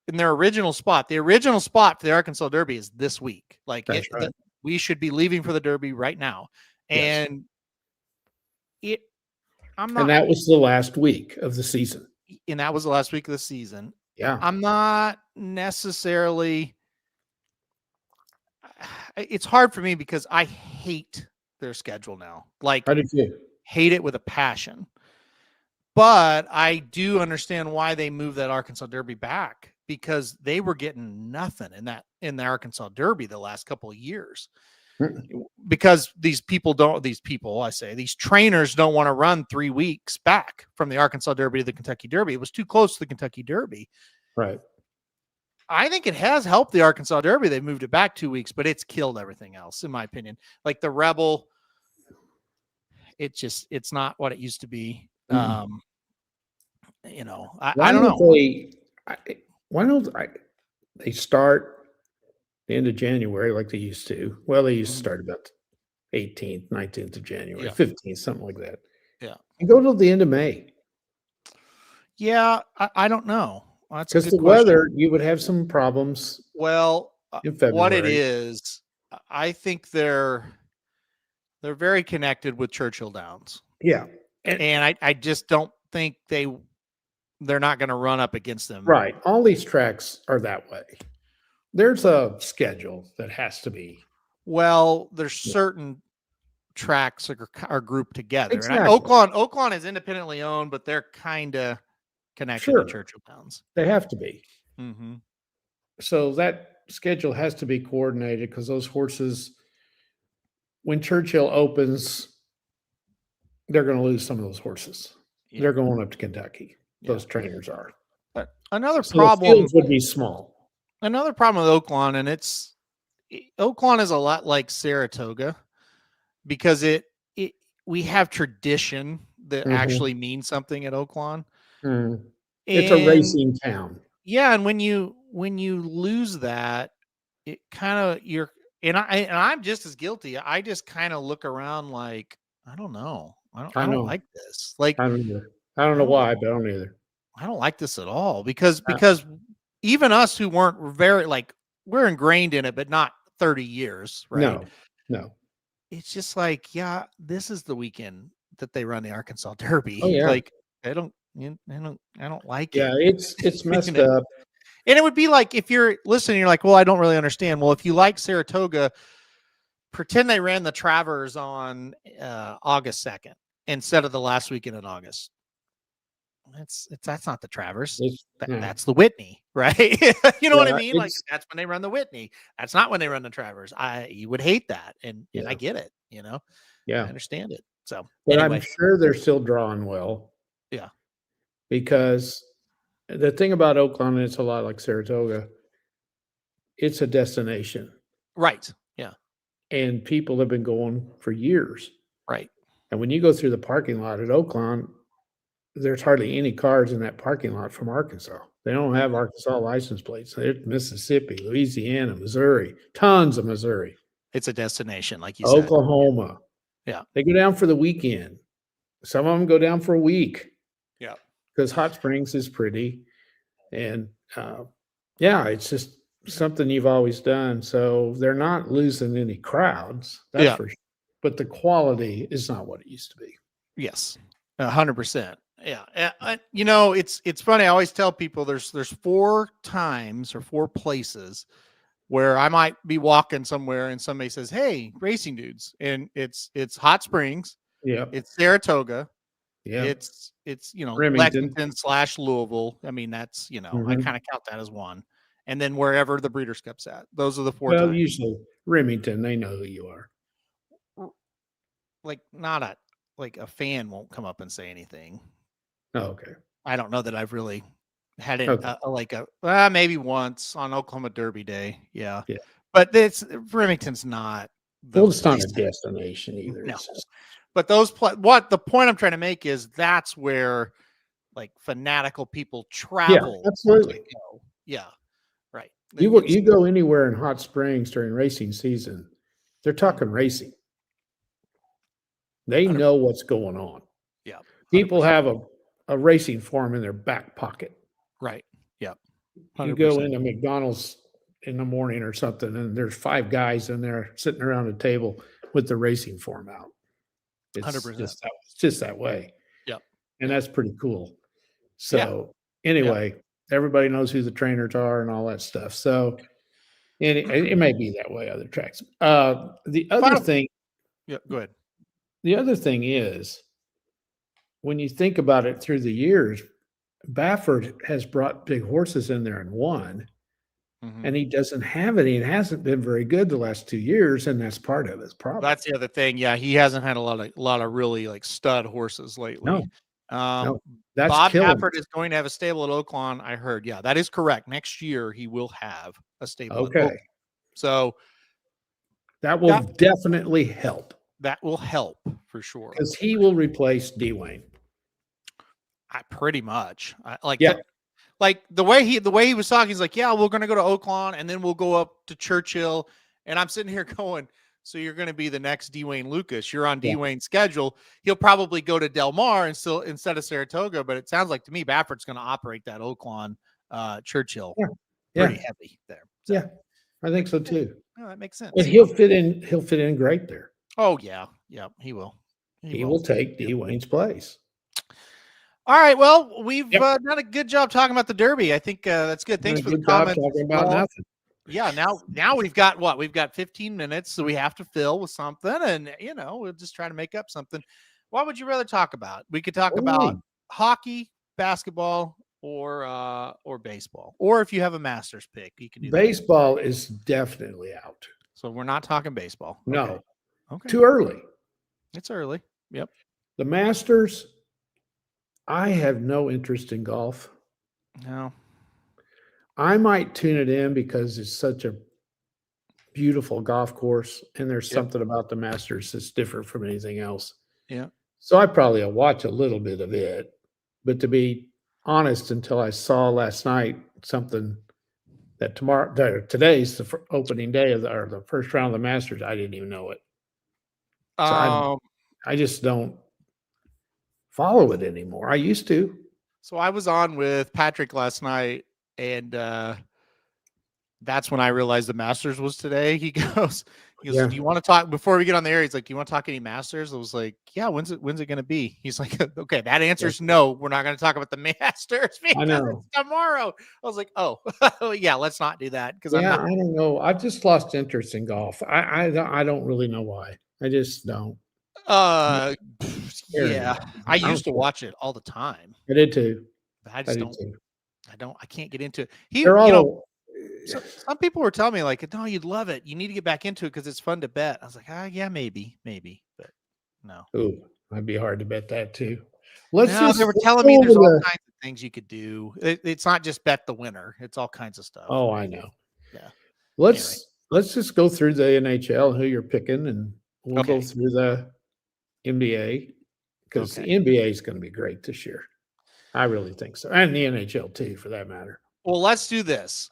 in their original spot, the original spot for the Arkansas Derby is this week. Like we should be leaving for the Derby right now. And and that was the last week of the season. And that was the last week of the season. Yeah. I'm not necessarily, it's hard for me because I hate their schedule now. Like I do too. Hate it with a passion. But I do understand why they moved that Arkansas Derby back, because they were getting nothing in the Arkansas Derby the last couple of years. Because these trainers don't want to run 3 weeks back from the Arkansas Derby to the Kentucky Derby. It was too close to the Kentucky Derby. Right. I think it has helped the Arkansas Derby. They moved it back 2 weeks, but it's killed everything else, in my opinion. Like the Rebel, it's not what it used to be. I don't know. Why don't they start the end of January like they used to? Well, they used to start about 18th, 19th of January, 15th, something like that. Yeah. And go till the end of May. Yeah, I don't know. Because the weather, you would have some problems. Well, what it is, I think they're very connected with Churchill Downs. Yeah. And I just don't think they're not going to run up against them. Right. All these tracks are that way. There's a schedule that has to be. Well, there's certain tracks that are grouped together. Exactly. And Oaklawn is independently owned, but they're kind of connected to Churchill Downs. They have to be. Mm-hmm. So that schedule has to be coordinated because those horses, when Churchill opens, they're going to lose some of those horses. Yeah. They're going up to Kentucky. Those trainers are. But another problem the fields would be small. Another problem with Oaklawn, and Oaklawn is a lot like Saratoga because we have tradition that actually means something at Oaklawn. It's a racing town. Yeah, and when you lose that, it kind of I'm just as guilty. I just kind of look around like, I don't know. I don't know. like this. Like, I don't know. I don't I know don't why, but I don't either. I don't like this at all because Uh, even us who weren't very like, we're ingrained in it, but not 30 years, right? no. It's just like, yeah, this is the weekend that they run the Arkansas Derby. Oh yeah. Like, I don't like Yeah, it. it's You messed know? up. And it would be like, if you're listening, you're like, well, I don't really understand. Well, if you like Saratoga, pretend they ran the Travers on August 2nd instead of the last weekend in August. That's not the Travers. No. That's the Whitney, right? You know what I Yeah, mean? Like, that's when they run the Whitney. That's not when they run the Travers. You would hate that, and I get it. I yeah. understand it. So But I'm anyway, sure they're still drawing well yeah, because the thing about Oakland, it's a lot like Saratoga. It's a destination, right, yeah, and people have been going for years. right. And when you go through the parking lot at Oakland, there's hardly any cars in that parking lot from Arkansas. They don't have Arkansas license plates. They're Mississippi, Louisiana, Missouri, tons of Missouri, It's a destination, like you said. Oklahoma. Yeah, They go down for the weekend. Some of them go down for a week yeah, because Hot Springs is pretty. And yeah, it's just something you've always done. So they're not losing any crowds. That's yeah. for sure. But the quality is not what it used to be. Yes, 100%. Yeah, it's funny. I always tell people there's 4 times or 4 places where I might be walking somewhere and somebody says, "Hey, racing dudes," and it's Hot Springs, Yeah. it's Saratoga, Yeah. it's Remington. Lexington/Louisville. I mean, that's I Mhm. kind of count that as one, and then wherever the Breeders' Cup's at. Those are the 4 Well, times. usually Remington, they know who you are. Like, not a fan won't come up and say anything. Oh, okay. I don't know that I've really had it Okay. maybe once on Oklahoma Derby Day. Yeah. Yeah. But Remington's not Well, those it's not a places. destination either. No. It's just But what the point I'm trying to make is that's where like fanatical people travel to absolutely. go. Yeah. Right. You go anywhere in Hot Springs during racing season, they're talking racing. They 100%. know what's going on. Yeah. 100%. People have a racing form in their back pocket. Right. Yep. You go into McDonald's in the morning or something, and there's 5 guys in there sitting around a table with the racing form out. It's 100%. just that way. Yep. And that's pretty cool. So anyway, everybody knows who the trainers are and all that stuff. So it may be that way other tracks. The other thing, yeah, go ahead. the other thing is when you think about it through the years, Baffert has brought big horses in there and won, and he doesn't have any. It hasn't been very good the last 2 years, and that's part of his problem. That's the other thing. Yeah, he hasn't had a lot of really like stud horses lately. No, that's Bob killing Baffert it. is going to have a stable at Oakland. I heard. Yeah, that is correct. Next year he will have a stable. Okay. At Oakland. So that will definitely help. That will help for sure. Because he will replace Dwayne. Pretty much. Yeah. Like the way he was talking, he's like, yeah, we're going to go to Oakland and then we'll go up to Churchill. And I'm sitting here going, so you're going to be the next Dwayne Lucas. You're on Dwayne's schedule. He'll probably go to Del Mar instead of Saratoga. But it sounds like to me, Baffert's going to operate that Oakland Churchill pretty heavy there. So, yeah, I think so too. Oh, that makes sense. But he'll fit in. He'll fit in great there. Oh yeah, he will. He will take Dwayne's place. All right. Well, we've done a good job talking about the Derby. I think that's good. Thanks for the comments. Talking about nothing. Yeah. Now we've got what? We've got 15 minutes, so we have to fill with something, and we'll just try to make up something. What would you rather talk about? We could talk about hockey, basketball, or baseball, or if you have a Masters pick, you can do baseball. Is definitely out. So we're not talking baseball. No. Okay. Too early. It's early. Yep. The Masters. I have no interest in golf. No. I might tune it in because it's such a beautiful golf course, and there's something about the Masters that's different from anything else. Yeah. So I probably will watch a little bit of it. But to be honest, until I saw last night something that today's the opening day or the first round of the Masters. I didn't even know it. So I just don't follow it anymore. I used to. So I was on with Patrick last night, and that's when I realized the Masters was today. He goes, Yeah. do you want to talk before we get on the air? He's like, do you want to talk any Masters? I was like, yeah, when's it going to be? He's like, okay, that answer's no. We're not going to talk about the Masters because it's tomorrow. I was like, oh, yeah, let's not do that. Because I don't know. I've just lost interest in golf. I don't really know why. I just don't. Yeah, I used to watch it all the time. I did too. But I just don't. I can't get into it. Some people were telling me like, no, you'd love it. You need to get back into it because it's fun to bet. I was like, yeah, maybe, but no. Ooh, that'd be hard to bet that too. They were telling me there's all kinds of things you could do. It's not just bet the winner. It's all kinds of stuff. Oh, I know. Yeah. Let's just go through the NHL, who you're picking, and we'll go through the NBA because the NBA is going to be great this year. I really think so. And the NHL too, for that matter. Well, let's do this.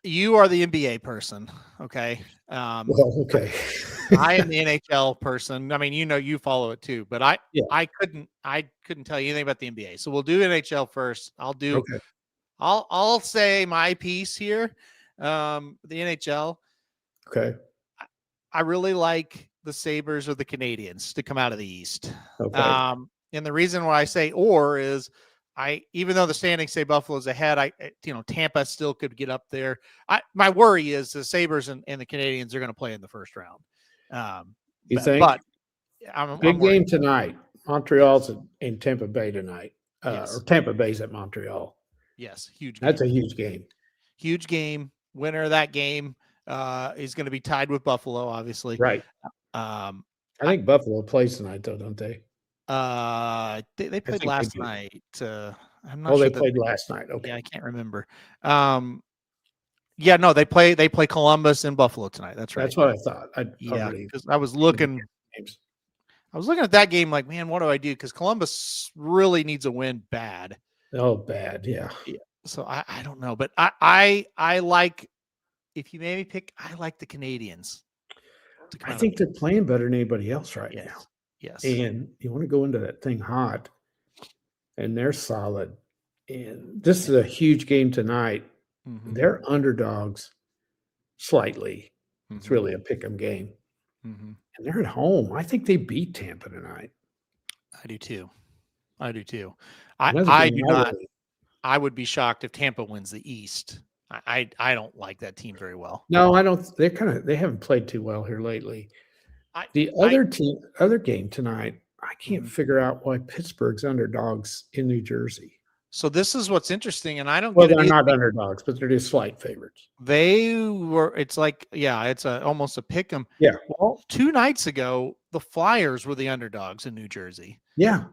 You are the NBA person. Okay. Okay. I am the NHL person. I mean, you follow it too, but I couldn't tell you anything about the NBA. So we'll do NHL first. I'll say my piece here. The NHL. Okay. I really like the Sabres or the Canadiens to come out of the East. Okay. And the reason why I say or is even though the standings say Buffalo's ahead, Tampa still could get up there. My worry is the Sabres and the Canadiens are going to play in the first round. You think? But big game tonight. Montreal's in Tampa Bay tonight. Or Tampa Bay's at Montreal. Yes, huge game. That's a huge game. Huge game. Winner of that game is going to be tied with Buffalo, obviously. Right. I think Buffalo plays tonight, though, don't they? They played last night. I'm not sure. They played last night. Okay. Yeah, I can't remember. No, they play Columbus and Buffalo tonight. That's right. That's what I thought. Because I was looking at that game like, man, what do I do? Because Columbus really needs a win bad. Oh, bad, yeah. So I don't know, but I like, if you made me pick, I like the Canadiens. I think they're playing better than anybody else right now. Yes. And you want to go into that thing hot, and they're solid. And this is a huge game tonight. Mm-hmm. They're underdogs slightly. Mm-hmm. It's really a pick'em game. Mm-hmm. And they're at home. I think they beat Tampa tonight. I do too. I do not. I would be shocked if Tampa wins the East. I don't like that team very well. No, I don't. They haven't played too well here lately. The other game tonight, I can't figure out why Pittsburgh's underdogs in New Jersey. So this is what's interesting, and I don't. Well, they're not underdogs, but they're just slight favorites. They were. It's like, it's almost a pick 'em. Yeah. Well, 2 nights ago, the Flyers were the underdogs in New Jersey. Yeah.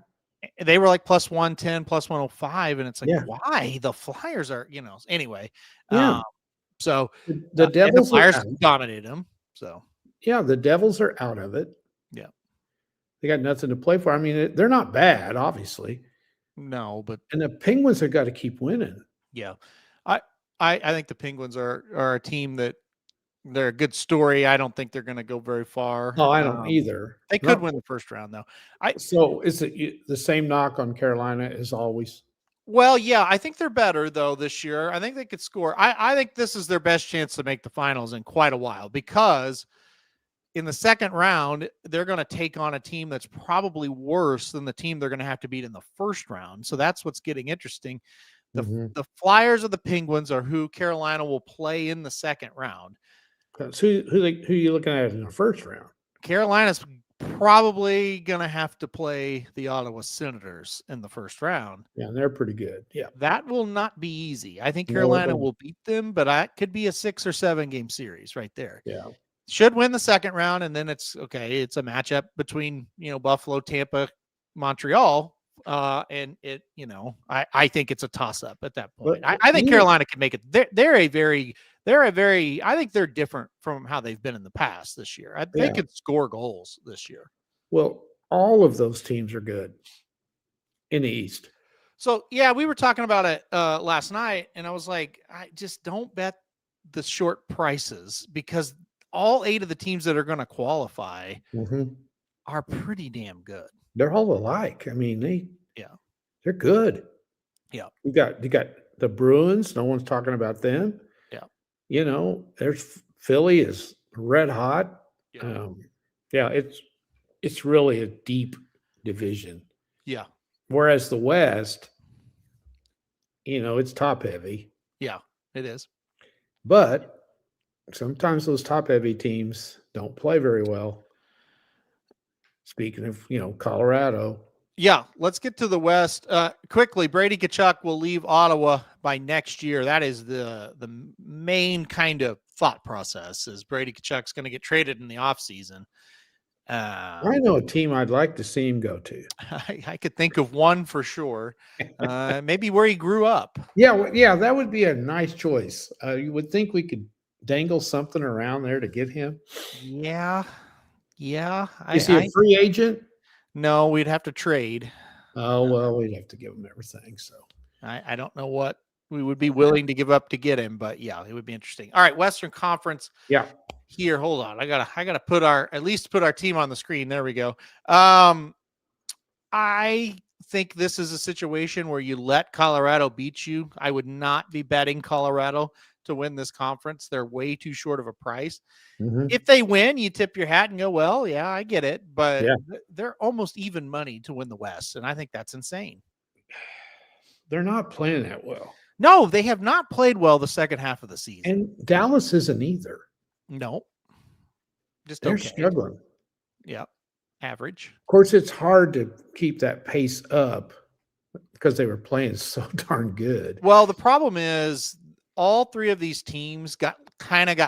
They were like plus 110, plus 105, and it's like, why the Flyers are, anyway. Yeah. So the Devils, the Flyers dominated them. So the Devils are out of it. Yeah. They got nothing to play for. I mean, they're not bad, obviously. No, but the Penguins have got to keep winning. Yeah. I think the Penguins are a team that they're a good story. I don't think they're going to go very far. No, I don't either. They could win the first round, though. So is it the same knock on Carolina as always? Well, yeah, I think they're better, though, this year. I think they could score. I think this is their best chance to make the finals in quite a while, because in the second round, they're going to take on a team that's probably worse than the team they're going to have to beat in the first round. So that's what's getting interesting. The Flyers or the Penguins are who Carolina will play in the second round. So who are you looking at in the first round? Carolina's probably going to have to play the Ottawa Senators in the first round. Yeah, and they're pretty good. Yeah. That will not be easy. I think Carolina will beat them, but that could be a 6 or 7 game series right there. Yeah. Should win the second round, and then it's okay. It's a matchup between, Buffalo, Tampa, Montreal. And it, I think it's a toss up at that point. I think Carolina can make it. I think they're different from how they've been in the past this year. They could score goals this year. Well, all of those teams are good in the East. So yeah, we were talking about it last night, and I was like, I just don't bet the short prices because all 8 of the teams that are going to qualify are pretty damn good. They're all alike. I mean, Yeah. they're good. Yeah. You got the Bruins. No one's talking about them. Yeah. You know, there's Philly is red hot. Yeah. Yeah, it's really a deep division. Yeah. Whereas the West, you know, it's top heavy. Yeah, it is. But sometimes those top heavy teams don't play very well. Speaking of, you know, Colorado. Yeah, let's get to the West quickly. Brady Tkachuk will leave Ottawa by next year. That is the main kind of thought process. Is Brady Tkachuk's going to get traded in the offseason? I know a team I'd like to see him go to. I could think of one for sure. Maybe where he grew up. Yeah, that would be a nice choice. You would think we could dangle something around there to get him. Yeah. Is he a free agent? No, we'd have to trade. Oh, well, we'd have to give him everything. So I don't know what we would be willing to give up to get him, but yeah, it would be interesting. All right, Western Conference. Yeah. Here, hold on. I gotta put at least put our team on the screen. There we go. I think this is a situation where you let Colorado beat you. I would not be betting Colorado to win this conference. They're way too short of a price. If they win, you tip your hat and go, well, yeah, I get it. But they're almost even money to win the West. And I think that's insane. They're not playing that well. No, they have not played well the second half of the season. And Dallas isn't either. No. Just they're struggling. Yeah. Average. Of course, it's hard to keep that pace up because they were playing so darn good. Well, the problem is all 3 of these teams got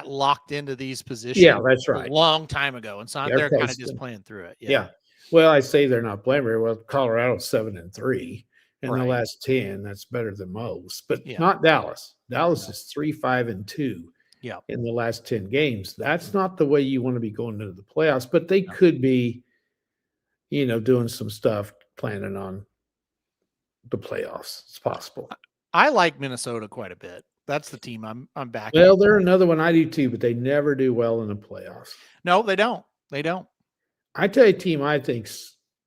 locked into these positions. Yeah, that's right. A long time ago. And so they're kind of just playing through it. Yeah. Well, I say they're not playing very well. Colorado's 7-3 in the last 10. That's better than most, but not Dallas. Dallas is 3-5-2. Yeah. In the last 10 games. That's not the way you want to be going into the playoffs, but they could be, you know, doing some stuff, planning on the playoffs. It's possible. I like Minnesota quite a bit. That's the team I'm backing. Well, they're another one I do too, but they never do well in the playoffs. No, they don't. They don't. I tell you, a team I think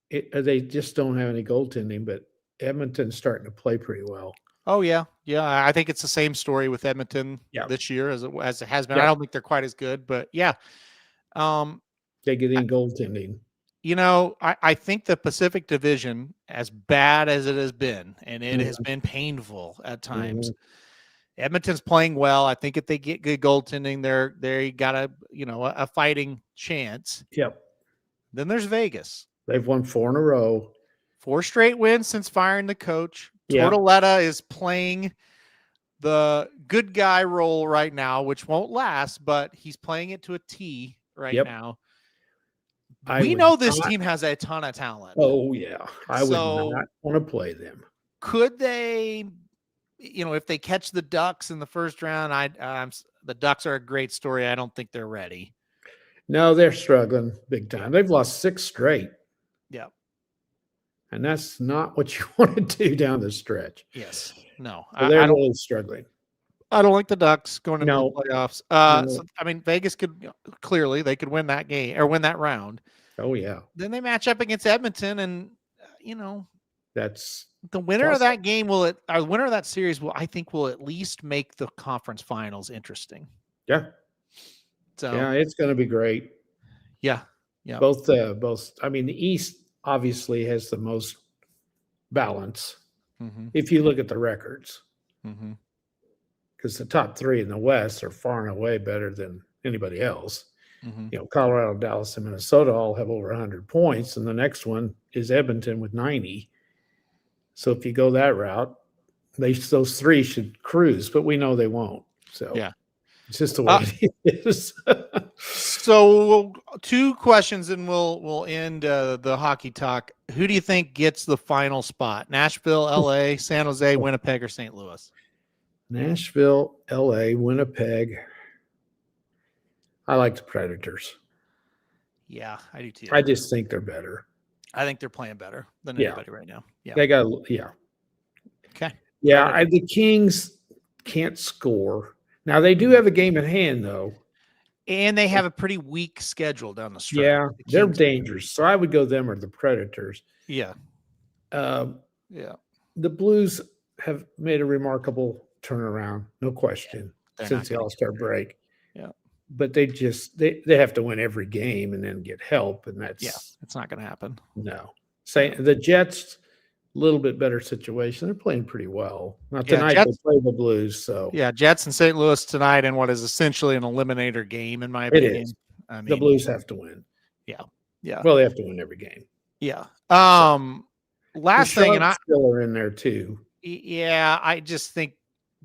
they just don't have any goaltending, but Edmonton's starting to play pretty well. Oh yeah. I think it's the same story with Edmonton this year as it has been. I don't think they're quite as good, but yeah. They get in goaltending. You know, I think the Pacific Division, as bad as it has been, and it has been painful at times. Edmonton's playing well. I think if they get good goaltending, they got a fighting chance. Yep. Then there's Vegas. They've won 4 in a row. 4 straight wins since firing the coach. Tortorella is playing the good guy role right now, which won't last, but he's playing it to a T right now. We know this team has a ton of talent. Oh, yeah. I would not want to play them. Could they, if they catch the Ducks in the first round, the Ducks are a great story. I don't think they're ready. No, they're struggling big time. They've lost 6 straight. Yeah. And that's not what you want to do down the stretch. Yes. No. So they're really struggling. I don't like the Ducks going into the playoffs. So, I mean, Vegas could clearly win that game or win that round. Oh, yeah. Then they match up against Edmonton, and that's the winner of that game the winner of that series will at least make the conference finals interesting. Yeah. So yeah, it's going to be great. Yeah. Yeah. Both. I mean, the East obviously has the most balance if you look at the records. Because the top 3 in the West are far and away better than anybody else. Colorado, Dallas, and Minnesota all have over 100 points, and the next one is Edmonton with 90. So if you go that route, those 3 should cruise, but we know they won't. So it's just the way it is. So 2 questions, and we'll end the hockey talk. Who do you think gets the final spot? Nashville, LA, San Jose, Winnipeg, or St. Louis? Nashville, LA, Winnipeg. I like the Predators. Yeah, I do too. I just think they're better. I think they're playing better than anybody right now. Yeah. They got Okay. Yeah, the Kings can't score. Now they do have a game in hand, though. And they have a pretty weak schedule down the stretch. Yeah, they're dangerous. So I would go them or the Predators. Yeah. Yeah. The Blues have made a remarkable turnaround, no question, since the All-Star break. Yeah. But they have to win every game and then get help, and that's it's not going to happen. No. The Jets, a little bit better situation. They're playing pretty well. Now tonight they play the Blues, so Jets in St. Louis tonight in what is essentially an eliminator game, in my opinion. It is. I mean, the Blues have to win. Yeah. Yeah. Well, they have to win every game. Yeah. Last thing, and still are in there too. Yeah, I just think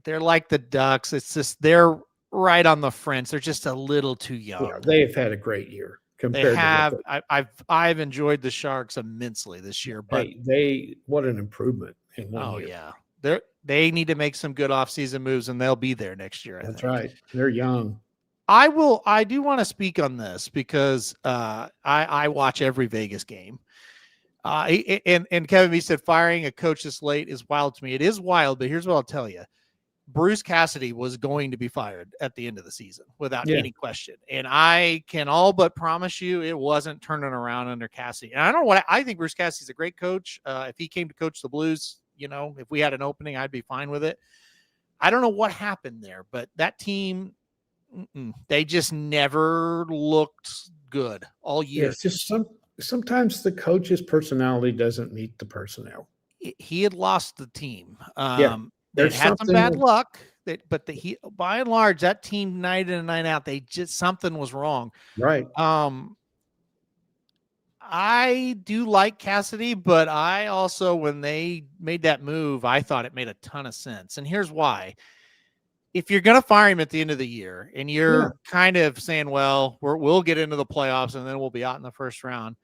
they're like the Ducks. It's just they're right on the fringe. They're just a little too young. Yeah, they've had a great year. They have. I've enjoyed the Sharks immensely this year, but what an improvement in 1 year. Yeah, they need to make some good offseason moves, and they'll be there next year. That's right. They're young. I do want to speak on this because I watch every Vegas game. And Kevin B said firing a coach this late is wild to me. It is wild, but here's what I'll tell you. Bruce Cassidy was going to be fired at the end of the season without any question. And I can all but promise you it wasn't turning around under Cassidy. And I don't know what I think Bruce Cassidy's a great coach. If he came to coach the Blues, if we had an opening, I'd be fine with it. I don't know what happened there, but that team, they just never looked good all year. It's just sometimes the coach's personality doesn't meet the personnel. He had lost the team. They had some bad luck, but by and large, that team night in and night out, something was wrong. Right. I do like Cassidy, but I also, when they made that move, I thought it made a ton of sense. And here's why. If you're going to fire him at the end of the year and you're kind of saying, well, we'll get into the playoffs and then we'll be out in the first round,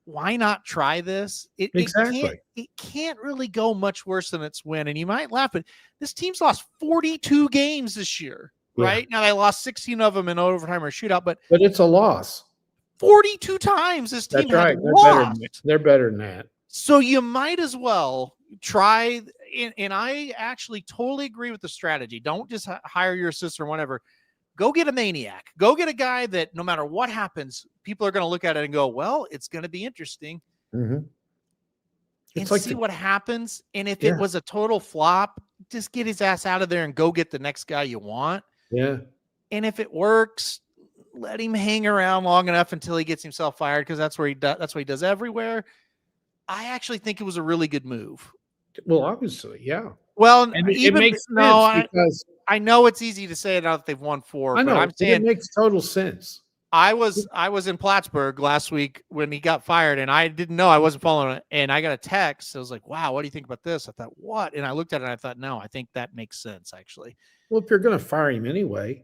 why not try this? Exactly. It can't really go much worse than it's win. And you might laugh, but this team's lost 42 games this year, right? Now they lost 16 of them in overtime or shootout, but it's a loss. 42 times this team has lost. They're better than that. So you might as well try. And I actually totally agree with the strategy. Don't just hire your assistant or whatever. Go get a maniac. Go get a guy that no matter what happens, people are going to look at it and go, well, it's going to be interesting. Mm-hmm. And see what happens. And if it was a total flop, just get his ass out of there and go get the next guy you want. Yeah. And if it works, let him hang around long enough until he gets himself fired, because that's what he does everywhere. I actually think it was a really good move. Well, obviously, yeah. Well, and it makes sense because I know it's easy to say it now that they've won 4. I know, but I'm saying it makes total sense. I was in Plattsburgh last week when he got fired, and I didn't know, I wasn't following it, and I got a text. I was like, "Wow, what do you think about this?" I thought, "What?" And I looked at it, and I thought, "No, I think that makes sense, actually." Well, if you're going to fire him anyway,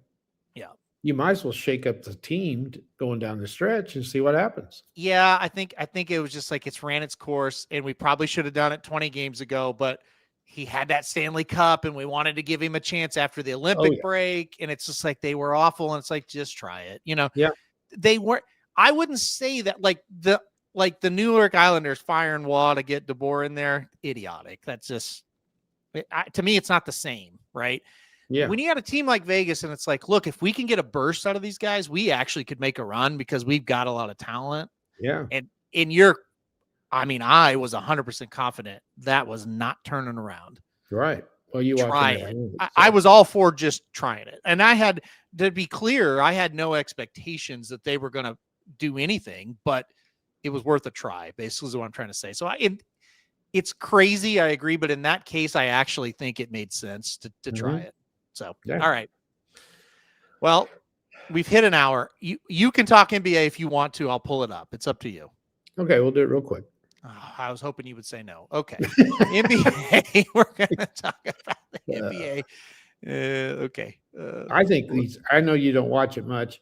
you might as well shake up the team going down the stretch and see what happens. Yeah, I think it was just like it's ran its course, and we probably should have done it 20 games ago, but he had that Stanley Cup, and we wanted to give him a chance after the Olympic break, and it's just like they were awful, and it's like, just try it. They weren't. I wouldn't say that like the New York Islanders firing Waugh to get DeBoer in there, idiotic. That's just to me, it's not the same, right? Yeah. When you got a team like Vegas and it's like, look, if we can get a burst out of these guys, we actually could make a run because we've got a lot of talent. Yeah. And I was 100% confident that was not turning around. Right. Well, you try it. I was all for just trying it. And I had, to be clear, I had no expectations that they were going to do anything, but it was worth a try, basically is what I'm trying to say. So it's crazy. I agree. But in that case, I actually think it made sense to try it. So, all right. Well, we've hit an hour. You can talk NBA if you want to. I'll pull it up. It's up to you. Okay, we'll do it real quick. Oh, I was hoping you would say no. Okay. NBA. We're going to talk about the NBA. Okay. I know you don't watch it much.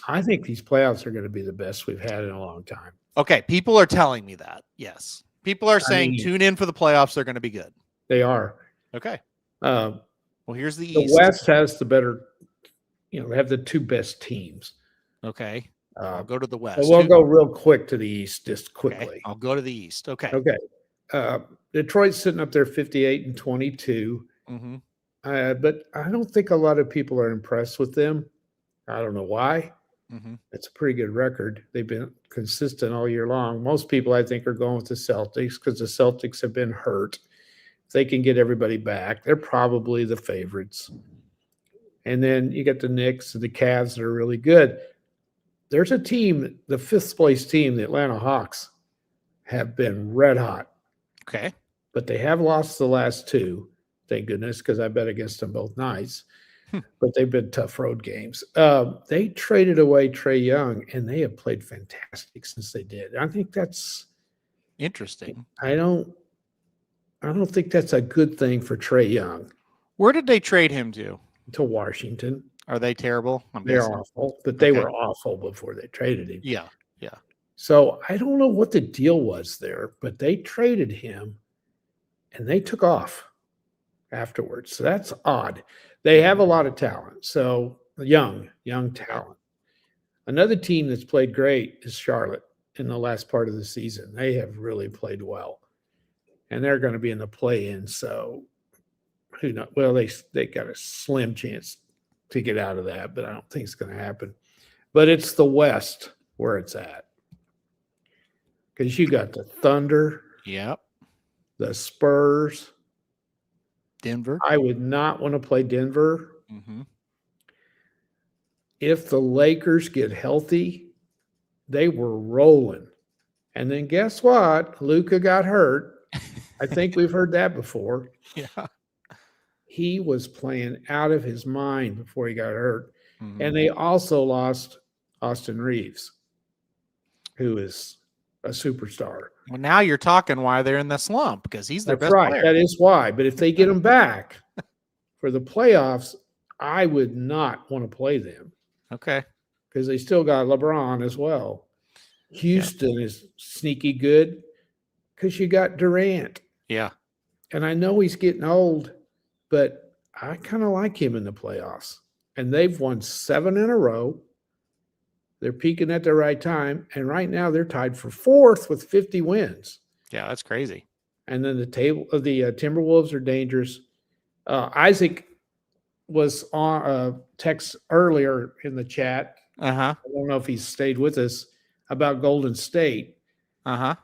I think these playoffs are going to be the best we've had in a long time. Okay. People are telling me that. Yes. People are saying tune in for the playoffs. They're going to be good. They are. Okay. Well, here's the East. The West has the better, they have the 2 best teams. Okay. I'll go to the West. So we'll go real quick to the East, just quickly. Okay. I'll go to the East. Okay. Okay. Detroit's sitting up there 58-22. Mm-hmm. But I don't think a lot of people are impressed with them. I don't know why. Mm-hmm. It's a pretty good record. They've been consistent all year long. Most people, I think, are going with the Celtics because the Celtics have been hurt. If they can get everybody back, they're probably the favorites. And then you get the Knicks and the Cavs that are really good. There's a team, the fifth place team, the Atlanta Hawks, have been red hot. Okay. But they have lost the last two, thank goodness, because I bet against them both nights. But they've been tough road games. They traded away Trae Young, and they have played fantastic since they did. I think that's interesting. I don't think that's a good thing for Trae Young. Where did they trade him to? To Washington. Are they terrible? They're awful, but they were awful before they traded him. Yeah. So I don't know what the deal was there, but they traded him, and they took off afterwards. So that's odd. They have a lot of talent. So young talent. Another team that's played great is Charlotte in the last part of the season. They have really played well. And they're going to be in the play-in. So who knows? Well, they got a slim chance to get out of that, but I don't think it's going to happen. But it's the West where it's at. Because you got the Thunder. Yep. The Spurs. Denver. I would not want to play Denver. Mm-hmm. If the Lakers get healthy, they were rolling. And then guess what? Luka got hurt. I think we've heard that before. Yeah. He was playing out of his mind before he got hurt. Mm-hmm. And they also lost Austin Reeves, who is a superstar. Well, now you're talking why they're in the slump, because he's their best player. That is why. But if they get him back for the playoffs, I would not want to play them. Okay. Because they still got LeBron as well. Houston is sneaky good because you got Durant. Yeah. And I know he's getting old, but I kind of like him in the playoffs. And they've won 7 in a row. They're peaking at the right time. And right now they're tied for 4th with 50 wins. Yeah, that's crazy. And then the Timberwolves are dangerous. Isaac was on text earlier in the chat. Uh-huh. I don't know if he's stayed with us about Golden State. Uh-huh.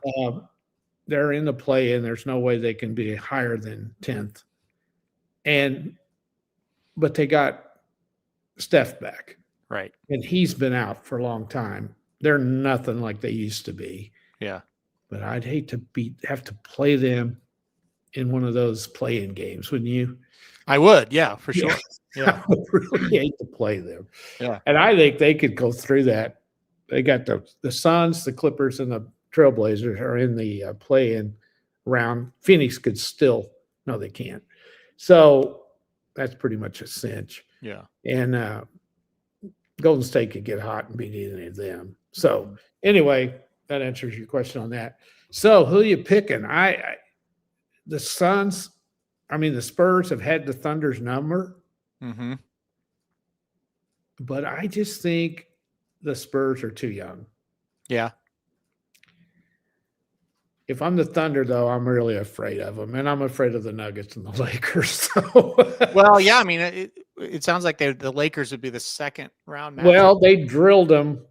They're in the play, and there's no way they can be higher than 10th. But they got Steph back. Right. And he's been out for a long time. They're nothing like they used to be. Yeah. But I'd hate to have to play them in one of those play-in games, wouldn't you? I would, yeah, for sure. Yeah. I would really hate to play them. Yeah. And I think they could go through that. They got the Suns, the Clippers, and the Trailblazers are in the play-in round. Phoenix could still – no, they can't. So that's pretty much a cinch. Yeah. And Golden State could get hot and beat any of them. So anyway, that answers your question on that. So who are you picking? The Spurs have had the Thunder's number. Mm-hmm. But I just think the Spurs are too young. Yeah. If I'm the Thunder, though, I'm really afraid of them. And I'm afraid of the Nuggets and the Lakers. So. Well, yeah, I mean, it sounds like the Lakers would be the second round match. Well, they drilled them.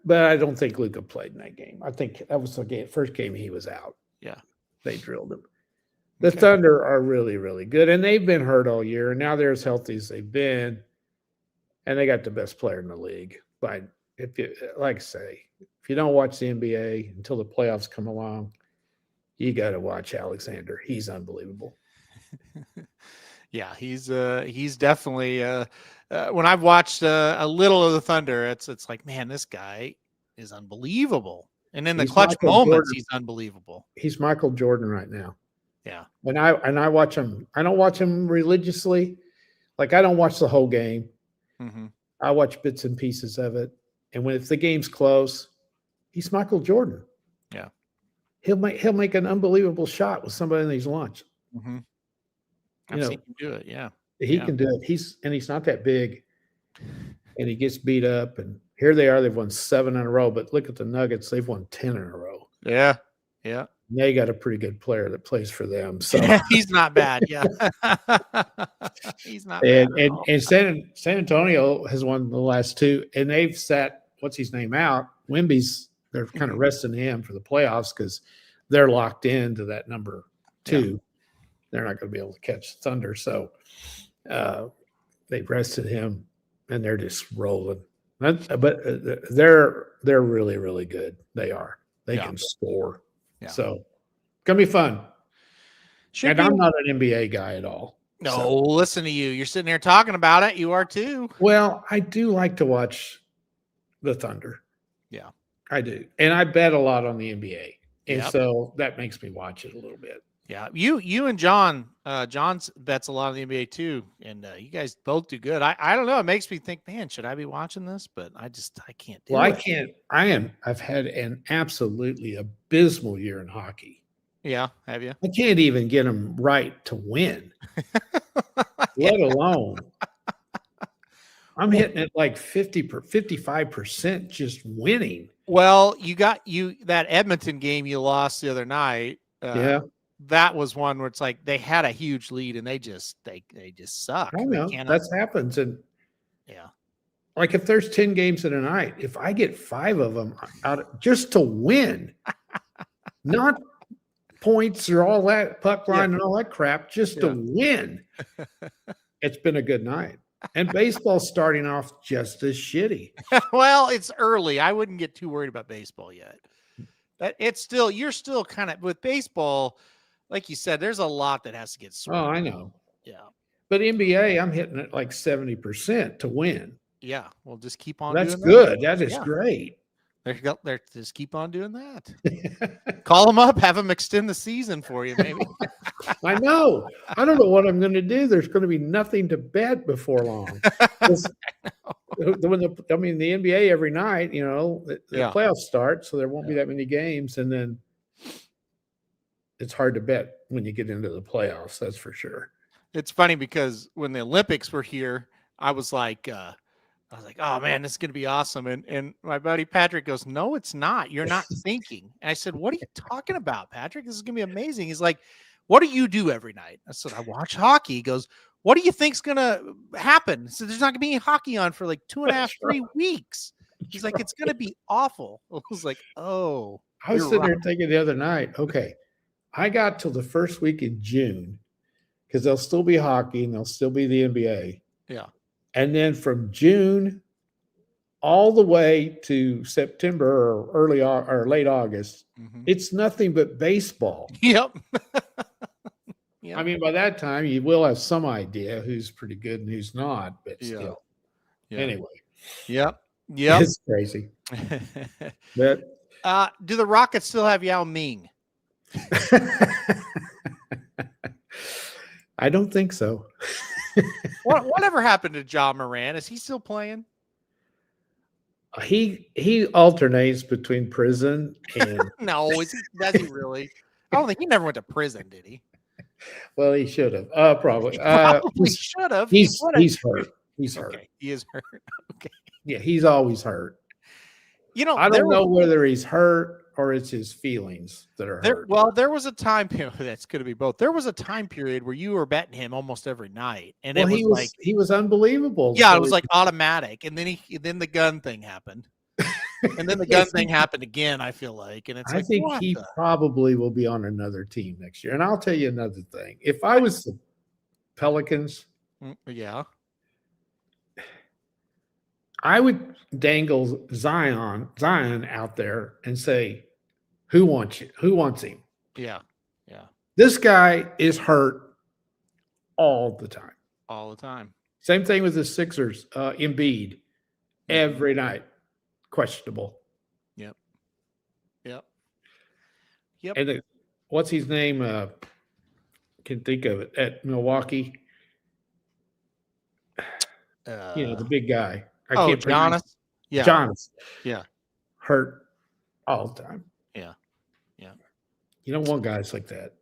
But I don't think Luka played in that game. I think that was the first game he was out. Yeah. They drilled him. The Thunder are really, really good. And they've been hurt all year. And now they're as healthy as they've been. And they got the best player in the league. But like I say, if you don't watch the NBA until the playoffs come along, you got to watch Alexander. He's unbelievable. Yeah, he's definitely when I've watched a little of the Thunder, it's like, man, this guy is unbelievable. And in the clutch moments, he's unbelievable. He's Michael Jordan right now. Yeah. When I watch him, I don't watch him religiously. Like, I don't watch the whole game. Mm-hmm. I watch bits and pieces of it. And if the game's close, he's Michael Jordan. Yeah. He'll make an unbelievable shot with somebody in his lunch. Mm-hmm. I've seen him do it. Yeah. He can do it. He's not that big, and he gets beat up. And here they are. They've won 7 in a row. But look at the Nuggets. They've won 10 in a row. Yeah. Yeah. They got a pretty good player that plays for them. So he's not bad. Yeah. He's not bad at all. and San Antonio has won the last 2, and they've sat what's his name out. Wemby's they're kind of resting him for the playoffs because they're locked into that number 2. Yeah. They're not going to be able to catch Thunder, so they've rested him, and they're just rolling. But they're really, really good. They are. They can score. Yeah. So it's gonna be fun. I'm not an NBA guy at all. No, so. Listen to you. You're sitting there talking about it. You are too. Well, I do like to watch the Thunder. Yeah, I do, and I bet a lot on the NBA, and so that makes me watch it a little bit. Yeah, you and John, John's bets a lot on the NBA too, and you guys both do good. I don't know. It makes me think, man, should I be watching this? But I can't. Well, I can't. I've had an absolutely abysmal year in hockey. Yeah, have you? I can't even get them right to win, let alone. I'm hitting it like 55% just winning. Well, that Edmonton game you lost the other night. Yeah. That was one where it's like they had a huge lead and they just suck. I know that happens, and like if there's 10 games in a night, if I get 5 of them out just to win, not points or all that puck line and all that crap, just to win, it's been a good night. And baseball's starting off just as shitty. Well, it's early. I wouldn't get too worried about baseball yet. But you're still kind of with baseball. Like you said, there's a lot that has to get sorted. Oh, I know. Yeah. But NBA, I'm hitting it like 70% to win. Yeah. Well, just keep on That's doing good. That is great. There, just keep on doing that. Call them up, have them extend the season for you, maybe. I know. I don't know what I'm going to do. There's going to be nothing to bet before long. The NBA every night, the playoffs start, so there won't be that many games, and then it's hard to bet when you get into the playoffs. That's for sure. It's funny because when the Olympics were here, I was like, oh man, this is going to be awesome. And my buddy Patrick goes, no, it's not. You're not thinking. And I said, what are you talking about, Patrick? This is going to be amazing. He's like, what do you do every night? I said, I watch hockey. He goes, what do you think's going to happen? So there's not going to be any hockey on for like 2.5, 3 weeks. He's like, it's going to be awful. I was like, oh. I was sitting there thinking the other night, okay, I got till the first week in June because there'll still be hockey and there'll still be the NBA. Yeah. And then from June all the way to September or early or late August, it's nothing but baseball. Yep. I mean, by that time, you will have some idea who's pretty good and who's not, but still. Yeah. Anyway. Yep. It's crazy. But do the Rockets still have Yao Ming? I don't think so. Whatever happened to Ja Morant? Is he still playing? He alternates between prison and no, does he really? I don't think he never went to prison, did he? Well, he should have. Probably. He probably should have. He's hurt. He's hurt. Okay. He is hurt. Okay. Yeah, he's always hurt. I don't know whether he's hurt or it's his feelings that are hurt. Well, there was a time period that's going to be both. There was a time period where you were betting him almost every night, and he was unbelievable. Yeah, it was like automatic, and then the gun thing happened, and then the gun thing happened again. I feel like, and I think he probably will be on another team next year. And I'll tell you another thing: if I was the Pelicans, I would dangle Zion out there and say, who wants you? Who wants him? Yeah. This guy is hurt all the time. All the time. Same thing with the Sixers. Embiid, every night, questionable. Yep. And what's his name? Can think of it at Milwaukee. The big guy. I can't Giannis. Yeah. Giannis. Yeah. Hurt all the time. Yeah. You don't want guys like that.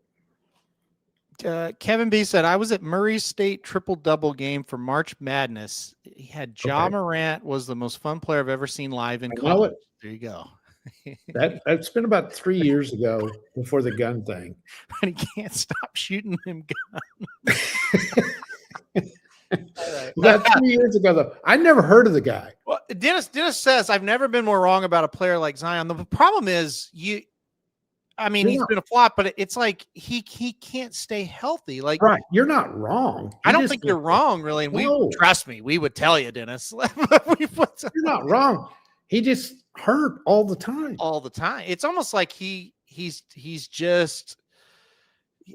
Kevin B said, I was at Murray State triple-double game for March Madness. He had Ja Morant was the most fun player I've ever seen live in college. There you go. That's been about 3 years ago before the gun thing. But he can't stop shooting them guns. About 3 years ago, though, I never heard of the guy. Well, Dennis says, I've never been more wrong about a player like Zion. The problem is he's been a flop, but it's like he can't stay healthy. Like, right. You're not wrong. I don't think you're wrong, really. And trust me, we would tell you, Dennis. You're not wrong. He just hurt all the time. All the time. It's almost like he's just,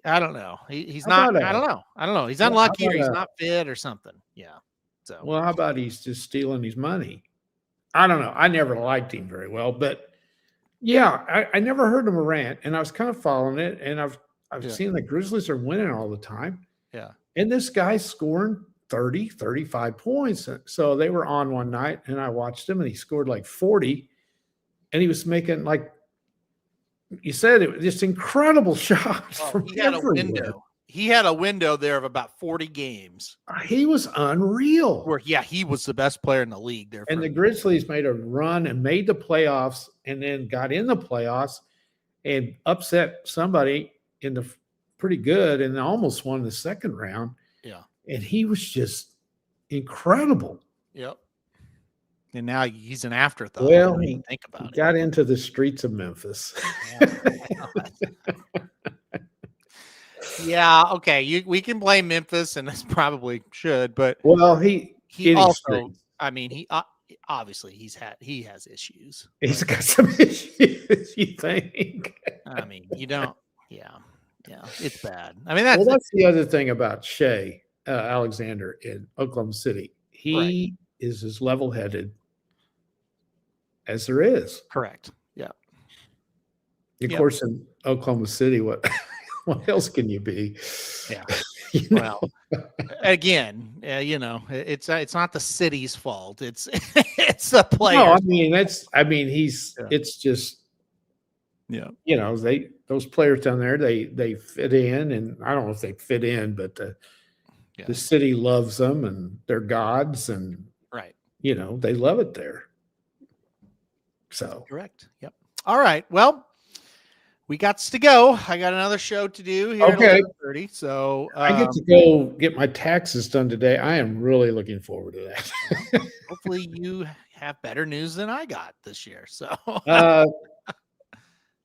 I don't know. He's not, I don't know. He's unlucky or he's not fit or something. Yeah. So, well, how about he's just stealing his money? I don't know. I never liked him very well, but yeah, I never heard of Morant, and I was kind of following it, and I've seen the Grizzlies are winning all the time. Yeah. And this guy's scoring 30, 35 points. So they were on one night, and I watched him, and he scored like 40, and he was making, like you said, it was just incredible shots from he had everywhere. A window. He had a window there of about 40 games. He was unreal. He was the best player in the league there. And the Grizzlies made a run and made the playoffs, and then got in the playoffs and upset somebody in the pretty good, and almost won the second round. Yeah. And he was just incredible. Yep. And now he's an afterthought. Well, he got it. into the streets of Memphis. Yeah. Okay. We can blame Memphis, and this probably should, but he also, he obviously he has issues. He's got some issues. You think? You don't. Yeah. It's bad. That's the other thing about Shea Alexander in Oklahoma City. He is as level-headed as there is. Correct. Yeah. Of course, in Oklahoma City, what else can you be? Yeah. Well, again, it's not the city's fault. It's the player. No, it's just, those players down there, they fit in, and I don't know if they fit in, but the city loves them, and they're gods, and they love it there. So correct. Yep. All right. Well, we got to go. I got another show to do here. Okay. At 11:30, so I get to go get my taxes done today. I am really looking forward to that. Hopefully you have better news than I got this year. So,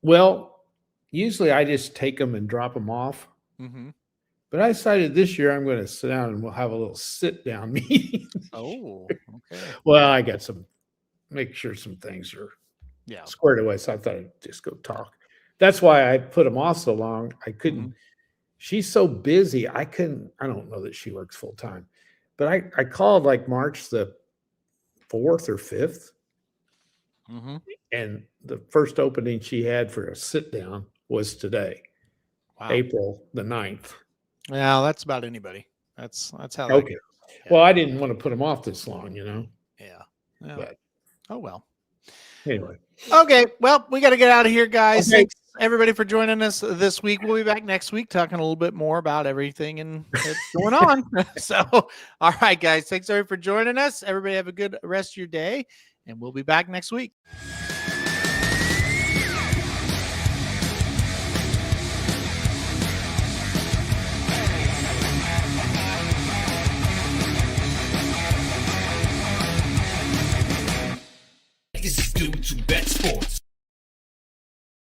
well, usually I just take them and drop them off. Mm-hmm. But I decided this year I'm going to sit down and we'll have a little sit-down meeting. Oh, okay. Well, I got make sure some things are squared away. So I thought I'd just go talk. That's why I put them off so long. I couldn't. Mm-hmm. She's so busy. I don't know that she works full time, but I called like March the 4th or 5th. Mm-hmm. And the first opening she had for a sit down was today, April the 9th. Well, that's about anybody. That's how. Okay. Yeah. Well, I didn't want to put them off this long, Yeah. But, oh well. Anyway. Okay. Well, we got to get out of here, guys. Okay. Thanks everybody for joining us this week. We'll be back next week talking a little bit more about everything and that's going on. So, all right, guys. Thanks everybody for joining us. Everybody have a good rest of your day, and we'll be back next week.